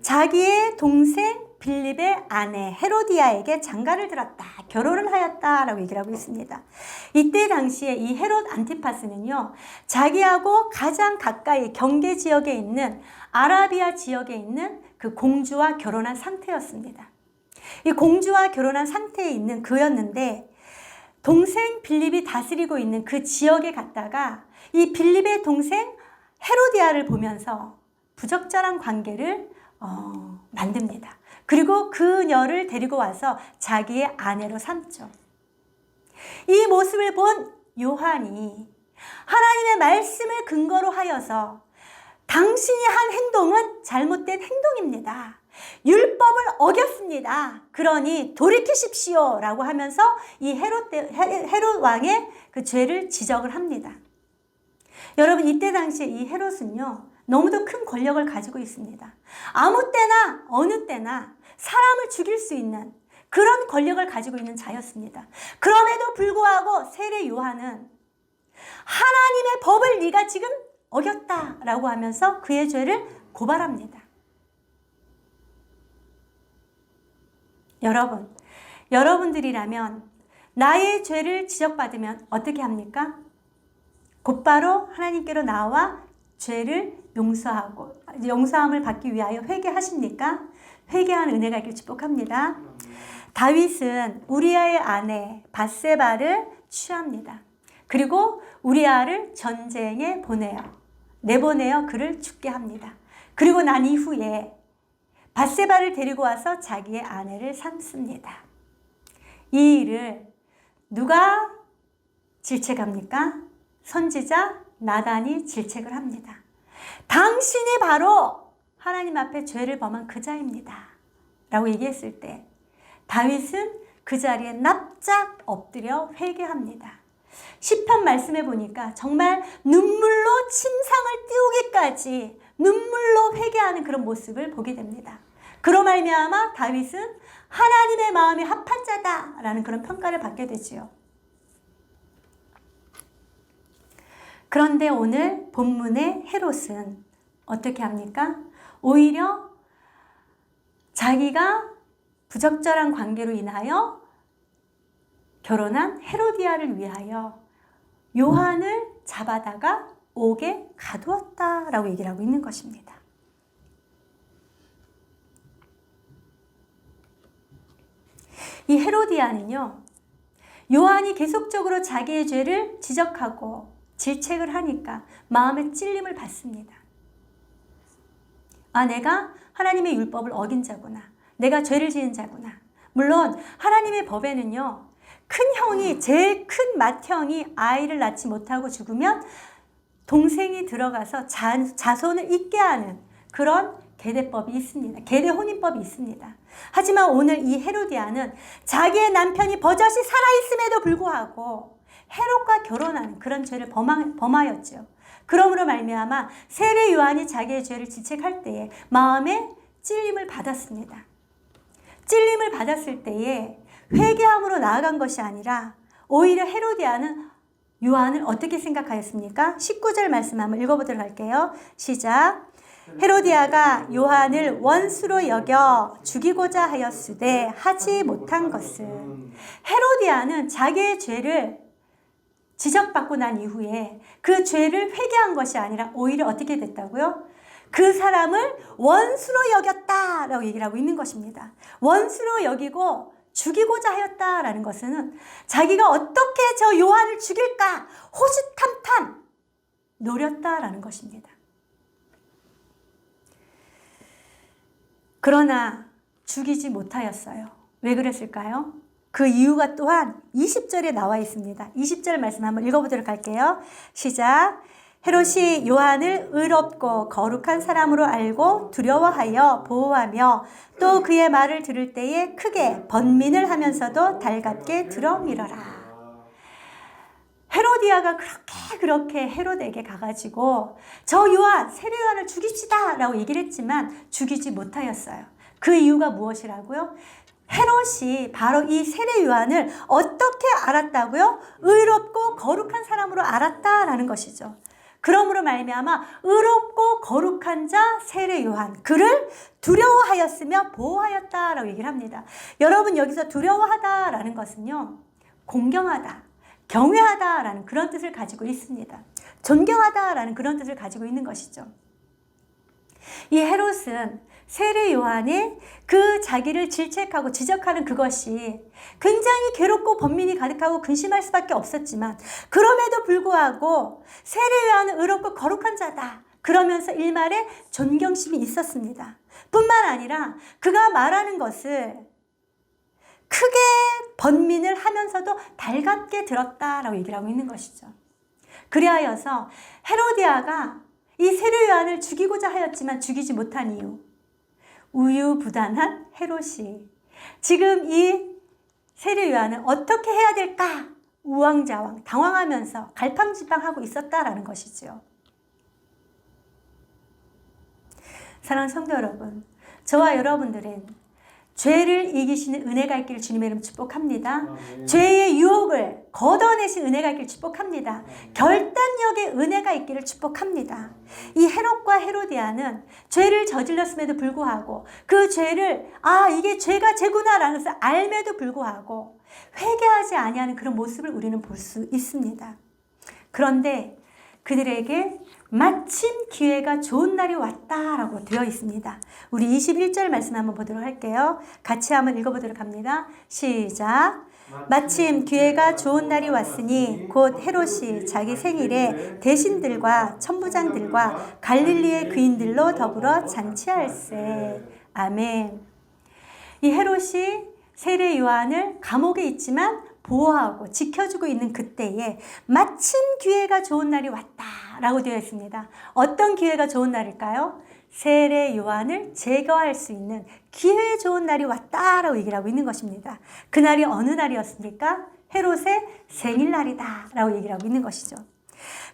자기의 동생 빌립의 아내 헤로디아에게 장가를 들었다, 결혼을 하였다라고 얘기를 하고 있습니다. 이때 당시에 이 헤롯 안티파스는요, 자기하고 가장 가까이 경계 지역에 있는 아라비아 지역에 있는 그 공주와 결혼한 상태였습니다. 이 공주와 결혼한 상태에 있는 그였는데, 동생 빌립이 다스리고 있는 그 지역에 갔다가 이 빌립의 동생 헤로디아를 보면서 부적절한 관계를 만듭니다. 그리고 그녀를 데리고 와서 자기의 아내로 삼죠. 이 모습을 본 요한이 하나님의 말씀을 근거로 하여서 당신이 한 행동은 잘못된 행동입니다. 율법을 어겼습니다. 그러니 돌이키십시오 라고 하면서 이 헤롯 왕의 그 죄를 지적을 합니다. 여러분, 이때 당시에 이 헤롯은요, 너무도 큰 권력을 가지고 있습니다. 아무 때나 어느 때나 사람을 죽일 수 있는 그런 권력을 가지고 있는 자였습니다. 그럼에도 불구하고 세례 요한은 하나님의 법을 네가 지금 어겼다라고 하면서 그의 죄를 고발합니다. 여러분들이라면 나의 죄를 지적받으면 어떻게 합니까? 곧바로 하나님께로 나와 죄를 용서함을 받기 위하여 회개하십니까? 회개하는 은혜가 있길 축복합니다. 다윗은 우리아의 아내 밧세바를 취합니다. 그리고 우리아를 전쟁에 내보내어 그를 죽게 합니다. 그리고 난 이후에 밧세바를 데리고 와서 자기의 아내를 삼습니다. 이 일을 누가 질책합니까? 선지자 나단이 질책을 합니다. 당신이 바로 하나님 앞에 죄를 범한 그 자입니다 라고 얘기했을 때 다윗은 그 자리에 납작 엎드려 회개합니다. 시편 말씀해 보니까 정말 눈물로 침상을 띄우기까지 눈물로 회개하는 그런 모습을 보게 됩니다. 그로 말미암아 다윗은 하나님의 마음이 합한 자다라는 그런 평가를 받게 되지요. 그런데 오늘 본문의 헤롯은 어떻게 합니까? 오히려 자기가 부적절한 관계로 인하여 결혼한 헤로디아를 위하여 요한을 잡아다가 옥에 가두었다라고 얘기를 하고 있는 것입니다. 이 헤로디아는요, 요한이 계속적으로 자기의 죄를 지적하고 질책을 하니까 마음에 찔림을 받습니다. 아, 내가 하나님의 율법을 어긴 자구나. 내가 죄를 지은 자구나. 물론 하나님의 법에는요, 큰 형이, 제일 큰 맏형이 아이를 낳지 못하고 죽으면 동생이 들어가서 자손을 잇게 하는 그런 계대법이 있습니다. 계대 혼인법이 있습니다. 하지만 오늘 이 헤로디아는 자기의 남편이 버젓이 살아있음에도 불구하고 헤롯과 결혼하는 그런 죄를 범하였죠. 그러므로 말미암아 세례 요한이 자기의 죄를 지책할 때에 마음에 찔림을 받았습니다. 찔림을 받았을 때에 회개함으로 나아간 것이 아니라 오히려 헤로디아는 요한을 어떻게 생각하였습니까? 19절 말씀 한번 읽어보도록 할게요. 시작. 헤로디아가 요한을 원수로 여겨 죽이고자 하였으되 하지 못한 것은, 헤로디아는 자기의 죄를 지적받고 난 이후에 그 죄를 회개한 것이 아니라 오히려 어떻게 됐다고요? 그 사람을 원수로 여겼다라고 얘기를 하고 있는 것입니다. 원수로 여기고 죽이고자 하였다라는 것은 자기가 어떻게 저 요한을 죽일까 호시탐탐 노렸다라는 것입니다. 그러나 죽이지 못하였어요. 왜 그랬을까요? 그 이유가 또한 20절에 나와 있습니다. 20절 말씀 한번 읽어보도록 할게요. 시작. 헤롯이 요한을 의롭고 거룩한 사람으로 알고 두려워하여 보호하며 또 그의 말을 들을 때에 크게 번민을 하면서도 달갑게 들어밀어라. 헤로디아가 그렇게 헤롯에게 가가지고 저 요한, 세례 요한을 죽입시다 라고 얘기를 했지만 죽이지 못하였어요. 그 이유가 무엇이라고요? 헤롯이 바로 이 세례 요한을 어떻게 알았다고요? 의롭고 거룩한 사람으로 알았다라는 것이죠. 그러므로 말미암아 의롭고 거룩한 자 세례 요한, 그를 두려워하였으며 보호하였다라고 얘기를 합니다. 여러분, 여기서 두려워하다라는 것은요, 공경하다, 경외하다라는 그런 뜻을 가지고 있습니다. 존경하다라는 그런 뜻을 가지고 있는 것이죠. 이 헤롯은 세례 요한의 그 자기를 질책하고 지적하는 그것이 굉장히 괴롭고 번민이 가득하고 근심할 수밖에 없었지만, 그럼에도 불구하고 세례 요한은 의롭고 거룩한 자다 그러면서 일말의 존경심이 있었습니다. 뿐만 아니라 그가 말하는 것을 크게 번민을 하면서도 달갑게 들었다라고 얘기를 하고 있는 것이죠. 그리하여서 헤로디아가 이 세례 요한을 죽이고자 하였지만 죽이지 못한 이유, 우유부단한 헤롯이 지금 이 세례 요한을 어떻게 해야 될까 우왕좌왕 당황하면서 갈팡질팡하고 있었다라는 것이죠. 사랑하는 성도 여러분, 저와 여러분들은 죄를 이기시는 은혜가 있기를 주님의 이름 축복합니다. 죄의 유혹을 걷어내신 은혜가 있기를 축복합니다. 결단력의 은혜가 있기를 축복합니다. 이 헤롯과 헤로디아는 죄를 저질렀음에도 불구하고 그 죄를 이게 죄가 죄구나라는 것을 알매도 불구하고 회개하지 아니하는 그런 모습을 우리는 볼 수 있습니다. 그런데 그들에게 마침 기회가 좋은 날이 왔다라고 되어 있습니다. 우리 21절 말씀 한번 보도록 할게요. 같이 한번 읽어보도록 합니다. 시작. 마침 기회가 좋은 날이 왔으니 곧 헤롯이 자기 생일에 대신들과 천부장들과 갈릴리의 귀인들로 더불어 잔치할세. 아멘. 이 헤롯이 세례 요한을 감옥에 있지만 보호하고 지켜주고 있는 그때에 마침 기회가 좋은 날이 왔다라고 되어 있습니다. 어떤 기회가 좋은 날일까요? 세례 요한을 제거할 수 있는 기회의 좋은 날이 왔다라고 얘기를 하고 있는 것입니다. 그날이 어느 날이었습니까? 헤롯의 생일날이다 라고 얘기를 하고 있는 것이죠.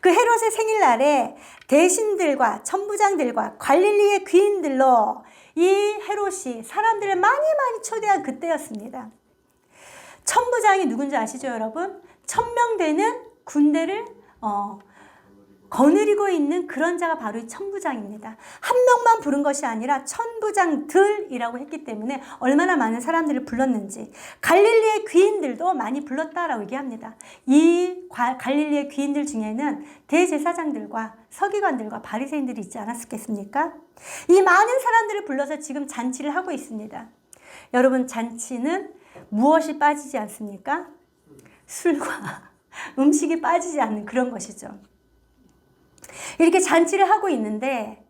그 헤롯의 생일날에 대신들과 천부장들과 갈릴리의 귀인들로 이 헤롯이 사람들을 많이 초대한 그때였습니다. 천부장이 누군지 아시죠, 여러분? 1000명 되는 군대를 거느리고 있는 그런 자가 바로 이 천부장입니다. 한 명만 부른 것이 아니라 천부장들이라고 했기 때문에 얼마나 많은 사람들을 불렀는지, 갈릴리의 귀인들도 많이 불렀다라고 얘기합니다. 이 갈릴리의 귀인들 중에는 대제사장들과 서기관들과 바리새인들이 있지 않았겠습니까? 이 많은 사람들을 불러서 지금 잔치를 하고 있습니다. 여러분, 잔치는 무엇이 빠지지 않습니까? 술과 음식이 빠지지 않는 그런 것이죠. 이렇게 잔치를 하고 있는데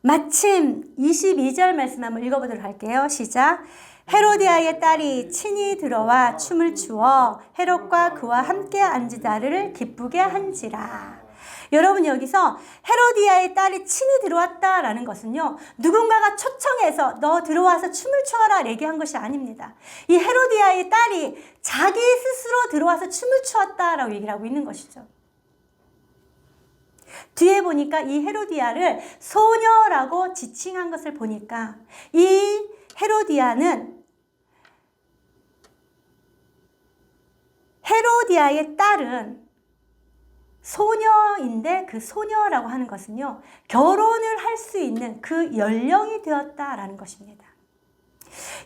마침 22절 말씀 한번 읽어보도록 할게요. 시작. 헤로디아의 딸이 친히 들어와 춤을 추어 헤롯과 그와 함께 앉은 자를 기쁘게 한지라. 여러분, 여기서 헤로디아의 딸이 친히 들어왔다라는 것은요, 누군가가 초청해서 너 들어와서 춤을 춰라 얘기한 것이 아닙니다. 이 헤로디아의 딸이 자기 스스로 들어와서 춤을 추었다라고 얘기를 하고 있는 것이죠. 뒤에 보니까 이 헤로디아를 소녀라고 지칭한 것을 보니까 이 헤로디아의 딸은 소녀인데 그 소녀라고 하는 것은요, 결혼을 할 수 있는 그 연령이 되었다라는 것입니다.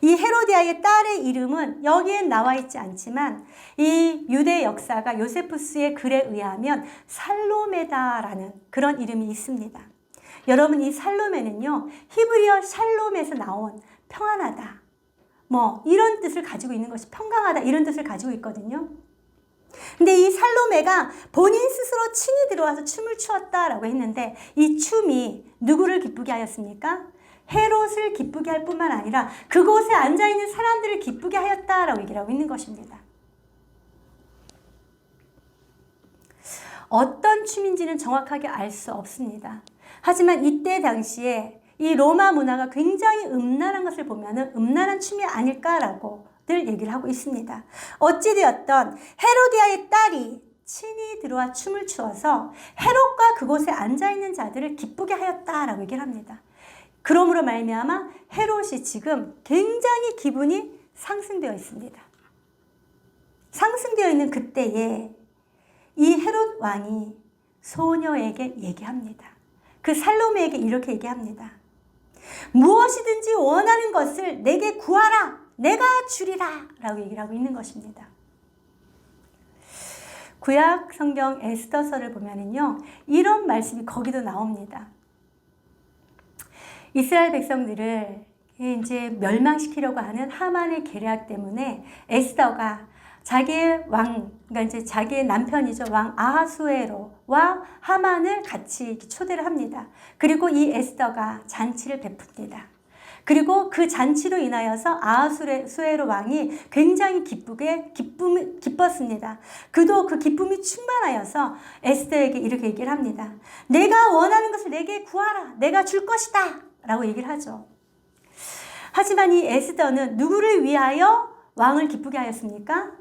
이 헤로디아의 딸의 이름은 여기엔 나와 있지 않지만 이 유대 역사가 요세푸스의 글에 의하면 살로메다라는 그런 이름이 있습니다. 여러분, 이 살로메는요, 히브리어 샬롬에서 나온 평안하다, 뭐 이런 뜻을 가지고 있는 것이, 평강하다 이런 뜻을 가지고 있거든요. 근데 이 살로메가 본인 스스로 친히 들어와서 춤을 추었다라고 했는데 이 춤이 누구를 기쁘게 하였습니까? 헤롯을 기쁘게 할 뿐만 아니라 그곳에 앉아있는 사람들을 기쁘게 하였다라고 얘기를 하고 있는 것입니다. 어떤 춤인지는 정확하게 알 수 없습니다. 하지만 이때 당시에 이 로마 문화가 굉장히 음란한 것을 보면은 음란한 춤이 아닐까라고 늘 얘기를 하고 있습니다. 어찌되었던 헤로디아의 딸이 친히 들어와 춤을 추어서 헤롯과 그곳에 앉아있는 자들을 기쁘게 하였다라고 얘기를 합니다. 그러므로 말미암아 헤롯이 지금 굉장히 기분이 상승되어 있습니다. 상승되어 있는 그때에 이 헤롯 왕이 소녀에게 얘기합니다. 그 살로메에게 이렇게 얘기합니다. 무엇이든지 원하는 것을 내게 구하라. 내가 주리라. 라고 얘기를 하고 있는 것입니다. 구약 성경 에스더서를 보면은요, 이런 말씀이 거기도 나옵니다. 이스라엘 백성들을 이제 멸망시키려고 하는 하만의 계략 때문에 에스더가 자기의 그러니까 이제 자기의 남편이죠. 왕 아하수에로와 하만을 같이 초대를 합니다. 그리고 이 에스더가 잔치를 베풉니다. 그리고 그 잔치로 인하여서 아하수에로 왕이 굉장히 기뻤습니다. 그도 그 기쁨이 충만하여서 에스더에게 이렇게 얘기를 합니다. 내가 원하는 것을 내게 구하라. 내가 줄 것이다. 라고 얘기를 하죠. 하지만 이 에스더는 누구를 위하여 왕을 기쁘게 하였습니까?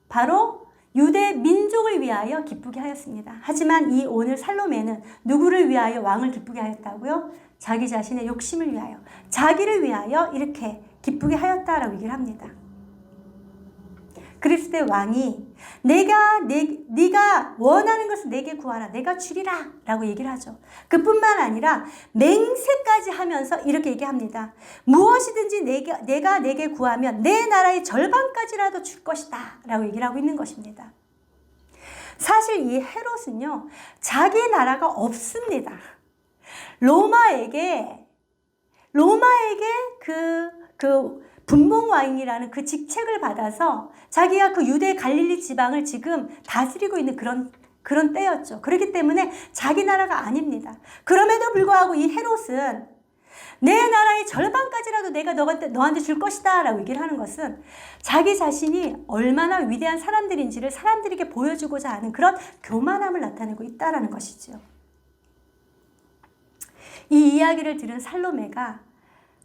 바로 유대 민족을 위하여 기쁘게 하였습니다. 하지만 이 오늘 살로메는 누구를 위하여 왕을 기쁘게 하였다고요? 자기 자신의 욕심을 위하여, 자기를 위하여 이렇게 기쁘게 하였다라고 얘기를 합니다. 그랬을 때 왕이 네가 원하는 것을 내게 구하라. 내가 주리라. 라고 얘기를 하죠. 그뿐만 아니라 맹세까지 하면서 이렇게 얘기합니다. 무엇이든지 내가 내게 구하면 내 나라의 절반까지라도 줄 것이다. 라고 얘기를 하고 있는 것입니다. 사실 이 헤롯은요, 자기 나라가 없습니다. 로마에게 그 분봉왕이라는 그 직책을 받아서 자기가 그 유대 갈릴리 지방을 지금 다스리고 있는 그런 때였죠. 그렇기 때문에 자기 나라가 아닙니다. 그럼에도 불구하고 이 헤롯은 내 나라의 절반까지라도 내가 너한테 줄 것이다 라고 얘기를 하는 것은 자기 자신이 얼마나 위대한 사람들인지를 사람들에게 보여주고자 하는 그런 교만함을 나타내고 있다는 것이죠. 이 이야기를 들은 살로메가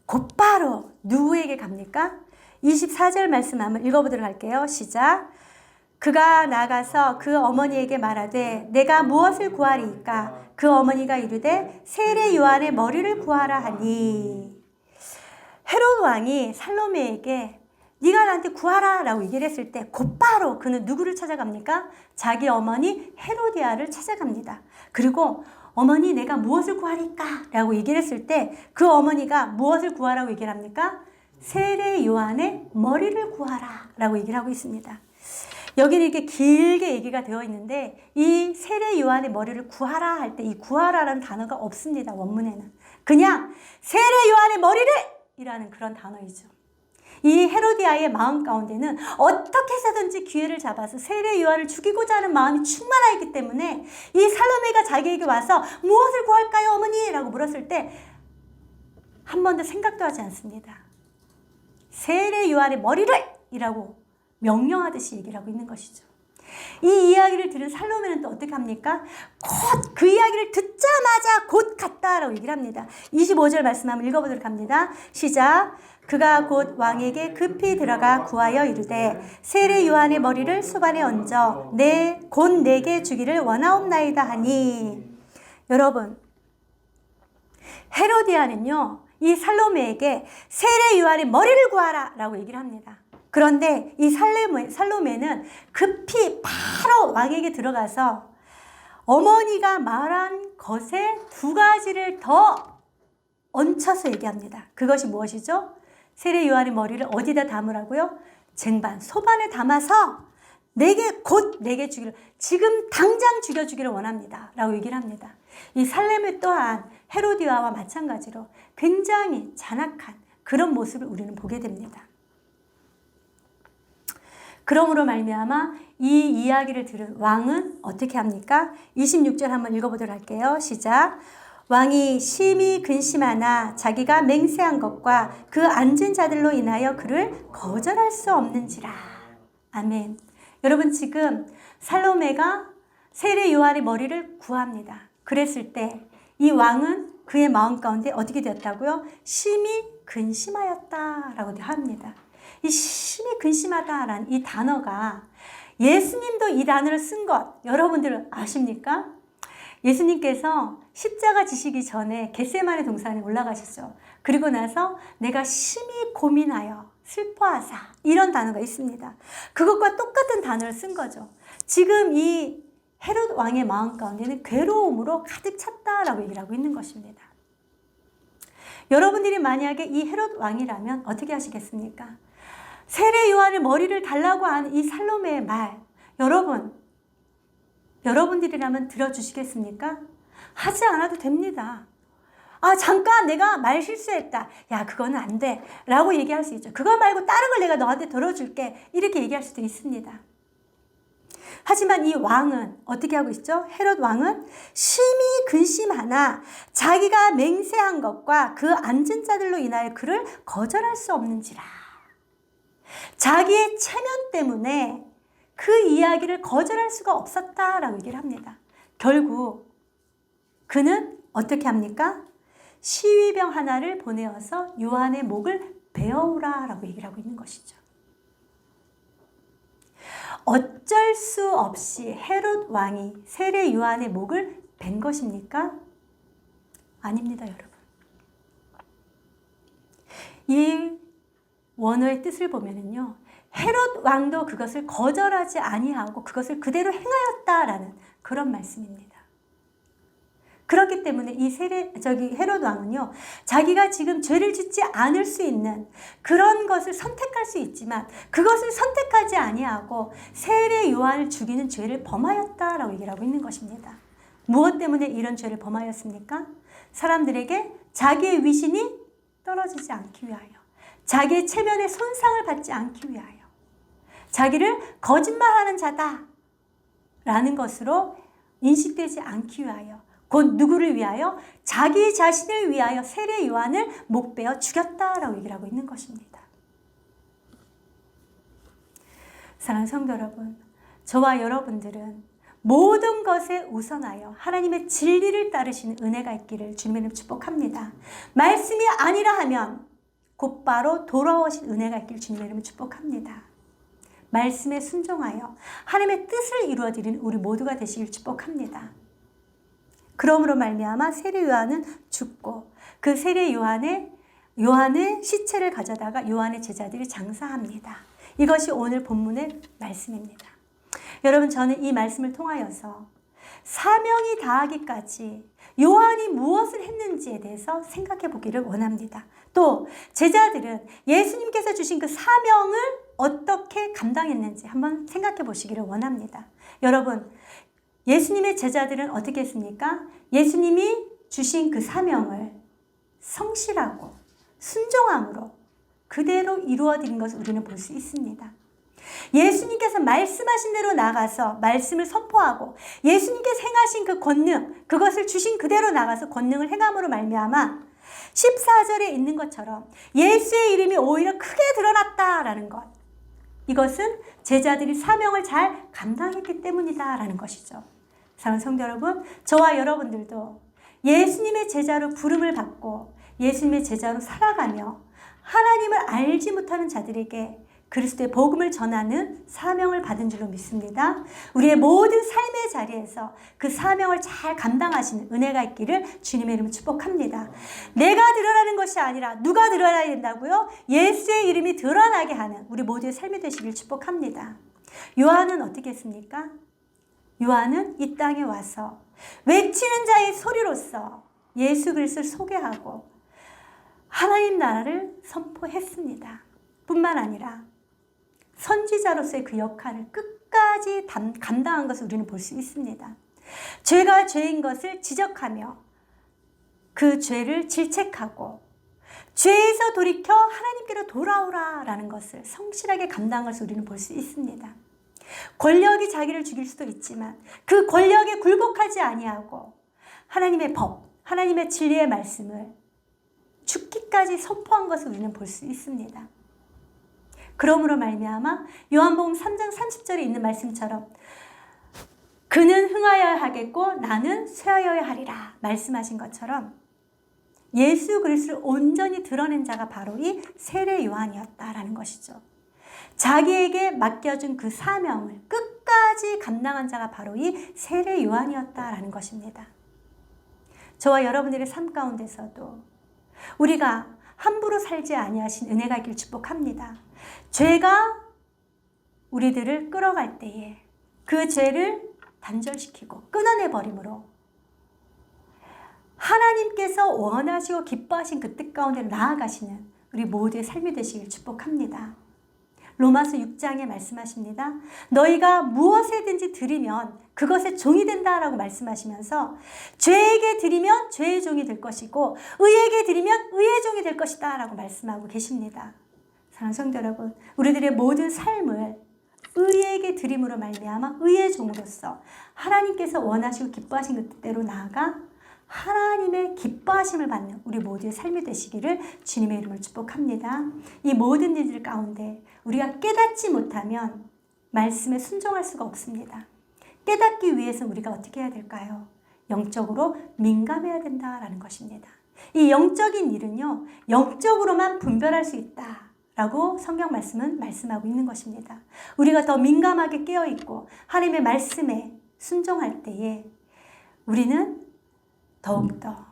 곧바로 누구에게 갑니까? 24절 말씀 한번 읽어보도록 할게요. 시작. 그가 나가서 그 어머니에게 말하되 내가 무엇을 구하리이까? 그 어머니가 이르되 세례 요한의 머리를 구하라 하니. 헤롯 왕이 살로메에게 네가 나한테 구하라 라고 얘기를 했을 때 곧바로 그는 누구를 찾아갑니까? 자기 어머니 헤로디아를 찾아갑니다. 그리고 어머니 내가 무엇을 구하리까? 라고 얘기를 했을 때 그 어머니가 무엇을 구하라고 얘기를 합니까? 세례 요한의 머리를 구하라 라고 얘기를 하고 있습니다. 여기는 이렇게 길게 얘기가 되어 있는데 이 세례 요한의 머리를 구하라 할 때 이 구하라라는 단어가 없습니다. 원문에는. 그냥 세례 요한의 머리를 이라는 그런 단어이죠. 이 헤로디아의 마음 가운데는 어떻게 해서든지 기회를 잡아서 세례 요한을 죽이고자 하는 마음이 충만하 있기 때문에 이 살로메가 자기에게 와서 무엇을 구할까요 어머니? 라고 물었을 때 한 번도 생각도 하지 않습니다. 세례 요한의 머리를! 이라고 명령하듯이 얘기를 하고 있는 것이죠. 이 이야기를 들은 살로메는 또 어떻게 합니까? 곧 그 이야기를 듣자마자 곧 갔다라고 얘기를 합니다. 25절 말씀 한번 읽어보도록 합니다. 시작. 그가 곧 왕에게 급히 들어가 구하여 이르되 세례 요한의 머리를 수반에 얹어 곧 내게 주기를 원하옵나이다 하니. 여러분, 헤로디아는요 이 살로메에게 세례 요한의 머리를 구하라 라고 얘기를 합니다. 그런데 이 살로메는 급히 바로 왕에게 들어가서 어머니가 말한 것에 두 가지를 더 얹혀서 얘기합니다. 그것이 무엇이죠? 세례 요한의 머리를 어디다 담으라고요? 쟁반, 소반에 담아서 곧 내게 주기를, 지금 당장 죽여주기를 원합니다 라고 얘기를 합니다. 이 살로메 또한 헤로디아와 마찬가지로 굉장히 잔악한 그런 모습을 우리는 보게 됩니다. 그러므로 말미암아 이 이야기를 들은 왕은 어떻게 합니까? 26절 한번 읽어보도록 할게요. 시작. 왕이 심히 근심하나 자기가 맹세한 것과 그 앉은 자들로 인하여 그를 거절할 수 없는지라. 아멘. 여러분, 지금 살로메가 세례 요한의 머리를 구합니다. 그랬을 때 이 왕은 그의 마음 가운데 어떻게 되었다고요? 심히 근심하였다라고 합니다. 이 심히 근심하다라는 이 단어가 예수님도 이 단어를 쓴 것 여러분들 아십니까? 예수님께서 십자가 지시기 전에 겟세마네 동산에 올라가셨죠. 그리고 나서 내가 심히 고민하여 슬퍼하사 이런 단어가 있습니다. 그것과 똑같은 단어를 쓴 거죠. 지금 이 헤롯 왕의 마음 가운데는 괴로움으로 가득 찼다라고 얘기를 하고 있는 것입니다. 여러분들이 만약에 이 헤롯 왕이라면 어떻게 하시겠습니까? 세례 요한의 머리를 달라고 하는 이 살로메의 말, 여러분들이라면 들어주시겠습니까? 하지 않아도 됩니다. 잠깐 내가 말 실수했다. 야, 그거는 안 돼. 라고 얘기할 수 있죠. 그거 말고 다른 걸 내가 너한테 들어줄게. 이렇게 얘기할 수도 있습니다. 하지만 이 왕은 어떻게 하고 있죠? 헤롯 왕은 심히 근심하나 자기가 맹세한 것과 그 앉은 자들로 인하여 그를 거절할 수 없는지라. 자기의 체면 때문에 그 이야기를 거절할 수가 없었다라고 얘기를 합니다. 결국 그는 어떻게 합니까? 시위병 하나를 보내어서 요한의 목을 베어오라 라고 얘기를 하고 있는 것이죠. 어쩔 수 없이 헤롯 왕이 세례 요한의 목을 벤 것입니까? 아닙니다, 여러분. 이 원어의 뜻을 보면은요, 헤롯 왕도 그것을 거절하지 아니하고 그것을 그대로 행하였다라는 그런 말씀입니다. 그렇기 때문에 이 헤롯 왕은요, 자기가 지금 죄를 짓지 않을 수 있는 그런 것을 선택할 수 있지만 그것을 선택하지 아니하고 세례 요한을 죽이는 죄를 범하였다라고 얘기를 하고 있는 것입니다. 무엇 때문에 이런 죄를 범하였습니까? 사람들에게 자기의 위신이 떨어지지 않기 위하여, 자기의 체면에 손상을 받지 않기 위하여, 자기를 거짓말하는 자다라는 것으로 인식되지 않기 위하여, 곧 누구를 위하여? 자기 자신을 위하여 세례 요한을 목베어 죽였다라고 얘기를 하고 있는 것입니다. 사랑하는 성도 여러분, 저와 여러분들은 모든 것에 우선하여 하나님의 진리를 따르시는 은혜가 있기를 주님의 축복합니다. 말씀이 아니라 하면 곧바로 돌아오신 은혜가 있기를 주님의 이름으로 축복합니다. 말씀에 순종하여 하나님의 뜻을 이루어드리는 우리 모두가 되시길 축복합니다. 그러므로 말미암아 세례 요한은 죽고 그 세례 요한의 시체를 가져다가 요한의 제자들이 장사합니다. 이것이 오늘 본문의 말씀입니다. 여러분, 저는 이 말씀을 통하여서 사명이 다하기까지 요한이 무엇을 했는지에 대해서 생각해 보기를 원합니다. 또 제자들은 예수님께서 주신 그 사명을 어떻게 감당했는지 한번 생각해 보시기를 원합니다. 여러분, 예수님의 제자들은 어떻게 했습니까? 예수님이 주신 그 사명을 성실하고 순종함으로 그대로 이루어진 것을 우리는 볼 수 있습니다. 예수님께서 말씀하신 대로 나가서 말씀을 선포하고 예수님께서 행하신 그 권능, 그것을 주신 그대로 나가서 권능을 행함으로 말미암아 14절에 있는 것처럼 예수의 이름이 오히려 크게 드러났다라는 것. 이것은 제자들이 사명을 잘 감당했기 때문이다라는 것이죠. 사랑하는 성도 여러분, 저와 여러분들도 예수님의 제자로 부름을 받고 예수님의 제자로 살아가며 하나님을 알지 못하는 자들에게 그리스도의 복음을 전하는 사명을 받은 줄로 믿습니다. 우리의 모든 삶의 자리에서 그 사명을 잘 감당하시는 은혜가 있기를 주님의 이름으로 축복합니다. 내가 드러나는 것이 아니라 누가 드러나야 된다고요? 예수의 이름이 드러나게 하는 우리 모두의 삶이 되시길 축복합니다. 요한은 어떻게 했습니까? 요한은 이 땅에 와서 외치는 자의 소리로서 예수 그리스도를 소개하고 하나님 나라를 선포했습니다. 뿐만 아니라 선지자로서의 그 역할을 끝까지 감당한 것을 우리는 볼 수 있습니다. 죄가 죄인 것을 지적하며 그 죄를 질책하고 죄에서 돌이켜 하나님께로 돌아오라라는 것을 성실하게 감당한 것을 우리는 볼 수 있습니다. 권력이 자기를 죽일 수도 있지만 그 권력에 굴복하지 아니하고 하나님의 법, 하나님의 진리의 말씀을 죽기까지 선포한 것을 우리는 볼 수 있습니다. 그러므로 말미암아 요한복음 3장 30절에 있는 말씀처럼 그는 흥하여야 하겠고 나는 쇠하여야 하리라 말씀하신 것처럼 예수 그리스도를 온전히 드러낸 자가 바로 이 세례 요한이었다라는 것이죠. 자기에게 맡겨준 그 사명을 끝까지 감당한 자가 바로 이 세례 요한이었다라는 것입니다. 저와 여러분들의 삶 가운데서도 우리가 함부로 살지 아니하신 은혜가 있길 축복합니다. 죄가 우리들을 끌어갈 때에 그 죄를 단절시키고 끊어내버림으로 하나님께서 원하시고 기뻐하신 그 뜻 가운데 나아가시는 우리 모두의 삶이 되시길 축복합니다. 로마서 6장에 말씀하십니다. 너희가 무엇에든지 드리면 그것의 종이 된다라고 말씀하시면서 죄에게 드리면 죄의 종이 될 것이고 의에게 드리면 의의 종이 될 것이다 라고 말씀하고 계십니다. 사랑하는 성도 여러분, 우리들의 모든 삶을 의에게 드림으로 말미암아 의의 종으로서 하나님께서 원하시고 기뻐하신 그 뜻대로 나아가 하나님의 기뻐하심을 받는 우리 모두의 삶이 되시기를 주님의 이름으로 축복합니다. 이 모든 일들 가운데 우리가 깨닫지 못하면 말씀에 순종할 수가 없습니다. 깨닫기 위해서 우리가 어떻게 해야 될까요? 영적으로 민감해야 된다라는 것입니다. 이 영적인 일은요, 영적으로만 분별할 수 있다. 라고 성경 말씀은 말씀하고 있는 것입니다. 우리가 더 민감하게 깨어있고 하나님의 말씀에 순종할 때에 우리는 더욱더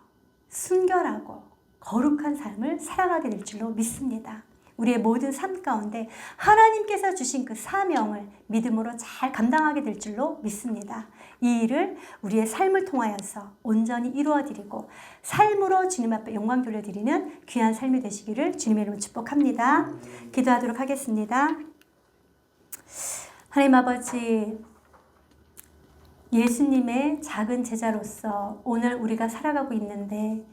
순결하고 거룩한 삶을 살아가게 될 줄로 믿습니다. 우리의 모든 삶 가운데 하나님께서 주신 그 사명을 믿음으로 잘 감당하게 될 줄로 믿습니다. 이 일을 우리의 삶을 통하여서 온전히 이루어드리고 삶으로 주님 앞에 영광 돌려드리는 귀한 삶이 되시기를 주님의 이름으로 축복합니다. 기도하도록 하겠습니다. 하나님 아버지, 예수님의 작은 제자로서 오늘 우리가 살아가고 있는데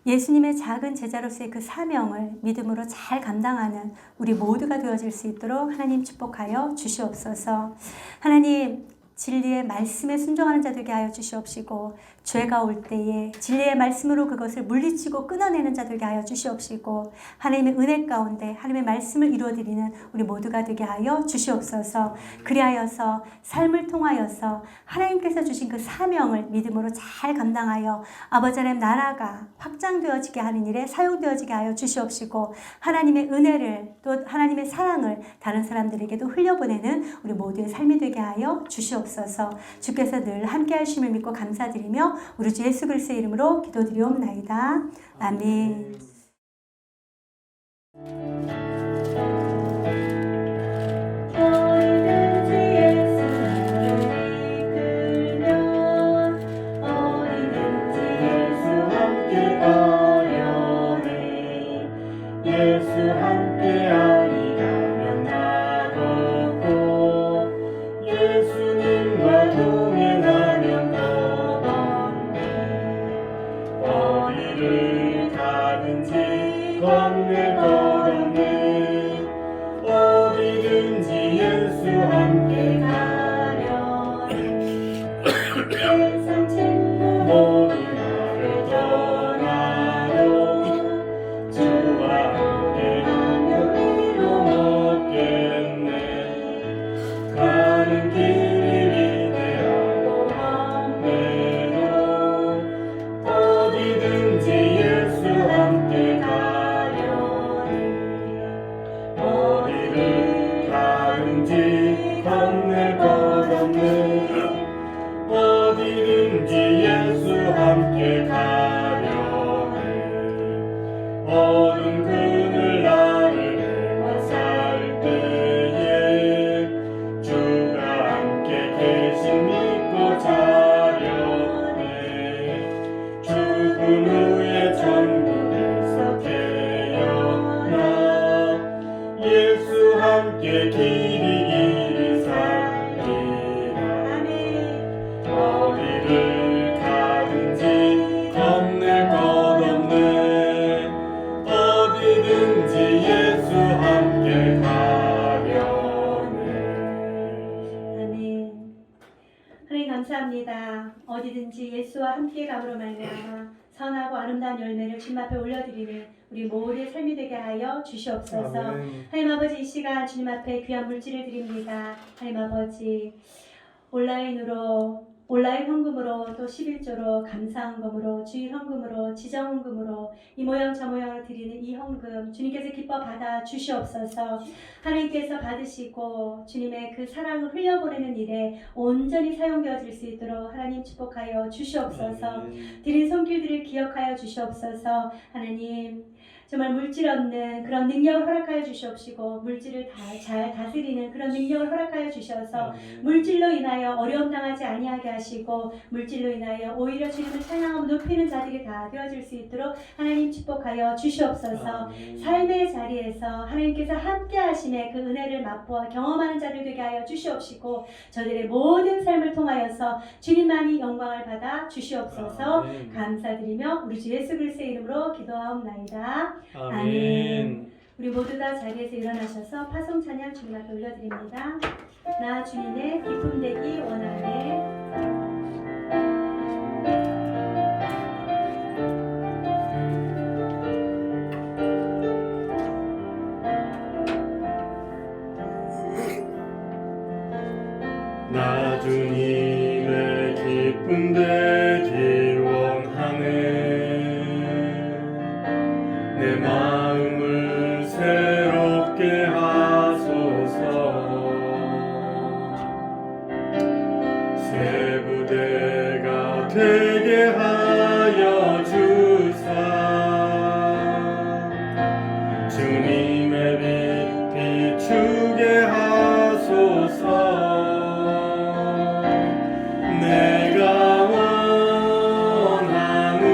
예수님의 작은 제자로서의 그 사명을 믿음으로 잘 감당하는 우리 모두가 되어질 수 있도록 하나님 축복하여 주시옵소서. 하나님, 진리의 말씀에 순종하는 자 되게 하여 주시옵시고 죄가 올 때에 진리의 말씀으로 그것을 물리치고 끊어내는 자 되게 하여 주시옵시고 하나님의 은혜 가운데 하나님의 말씀을 이루어드리는 우리 모두가 되게 하여 주시옵소서. 그리하여서 삶을 통하여서 하나님께서 주신 그 사명을 믿음으로 잘 감당하여 아버지 하나님 나라가 확장되어지게 하는 일에 사용되어지게 하여 주시옵시고 하나님의 은혜를 또 하나님의 사랑을 다른 사람들에게도 흘려보내는 우리 모두의 삶이 되게 하여 주시옵소서. 주께서 늘 함께 하심을 믿고 감사드리며 우리 주 예수 그리스도의 이름으로 기도드리옵나이다. 아멘. 어디를 가든지 세상 책무 모든 나를 떠나도 주와 함께 이로 먹겠네. 가는 길이 위대하고 한데도 어디든지 예수 함께 가려니 어디를 가든지 겁낼 것 없네. 어디든지 예수 함께 가려네. 어두운 그늘 나를 에워쌀 때에 주가 함께 계신 믿고 자려네. 죽은 후에 천국에서 깨어나 예수 함께 길이 살리라. 어디를 가든지 겁낼 것 없네. 어디든지 예수 함께 가려네. 아멘. 하나님 감사합니다. 어디든지 예수와 함께 감으로 말미암아 선하고 아름다운 열매를 주님 앞에 올려드리는 우리 모두의 삶이 되게 하여 주시옵소서. 아멘. 하나님 아버지, 이 시간 주님 앞에 귀한 물질을 드립니다. 하나님 아버지, 온라인 헌금으로 또 11조로 감사헌금으로 주일 헌금으로 지정헌금으로 이 모양 저 모양으로 드리는 이 헌금 주님께서 기뻐 받아 주시옵소서. 하나님께서 받으시고 주님의 그 사랑을 흘려보내는 일에 온전히 사용되어질 수 있도록 하나님 축복하여 주시옵소서. 드린 손길들을 기억하여 주시옵소서. 하나님 정말 물질 없는 그런 능력을 허락하여 주시옵시고 물질을 잘 다스리는 그런 능력을 허락하여 주셔서 물질로 인하여 어려움 당하지 아니하게 하시고 물질로 인하여 오히려 주님을 찬양하고 높이는 자들이 다 되어질 수 있도록 하나님 축복하여 주시옵소서. 삶의 자리에서 하나님께서 함께 하심의 그 은혜를 맛보아 경험하는 자들 되게 하여 주시옵시고 저들의 모든 삶을 통하여서 주님만이 영광을 받아 주시옵소서. 감사드리며 우리 주 예수 그리스도의 이름으로 기도하옵나이다. 아멘. 우리 모두 다 자리에서 일어나셔서 파송 찬양 주님 앞에 올려드립니다. 나 주님의 기쁨 되기 원하네. 나 주님의 기쁨 되기 원하네. 내 마음을 새롭게 하소서. 새 부대가 되게 하여 주사. 주님의 빛 비추게 하소서. 내가 원하는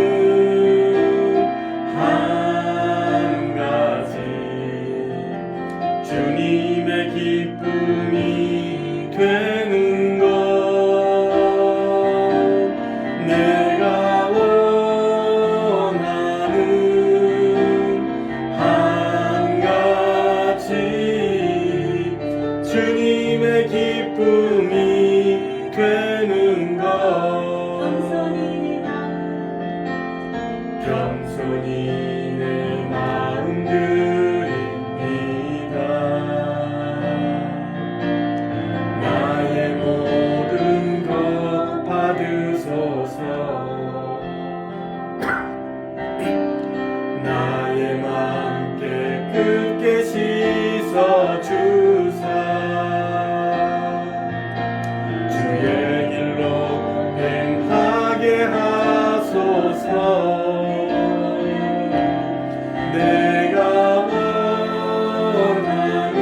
한 가지 주님의 기쁨이 되는 것. 내가 원하는 한 가지 주님의 기쁨이 되는 것. 겸손히 내 마음 드립니다. 나의 모든 것 받으소서. 나의 맘 깨끗게 씻어 주사. 주의 길로 행하게 하소서. 내가 원하는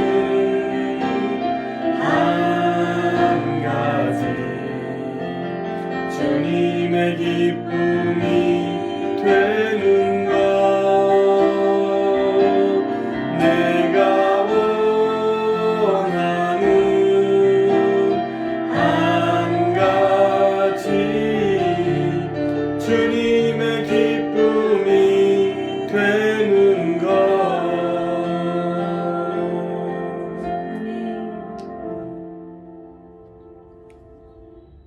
한 가지 주님의 기쁨이 되는 것. 내가 원하는 한 가지 주님의 기쁨이 되는 것.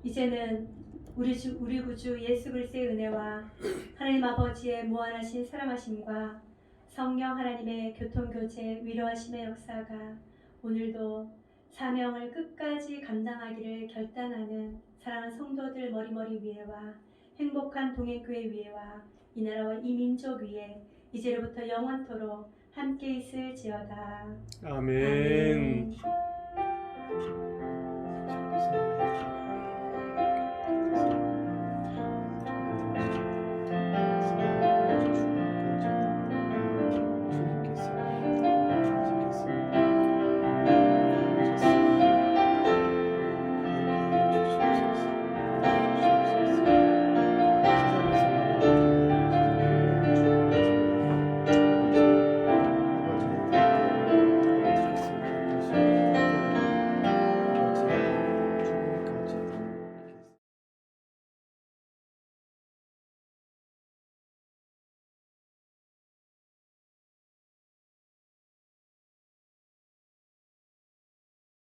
이제는 우리 구주 예수 그리스도의 은혜와 하나님 아버지의 무한하신 사랑하심과 성령 하나님의 교통교제 위로하심의 역사가 오늘도 사명을 끝까지 감당하기를 결단하는 사랑하는 성도들 머리머리 위에와 행복한 동행교회 위에와 이 나라와 이 민족 위에 이제로부터 영원토록 함께 있을지어다. 아멘. 아멘.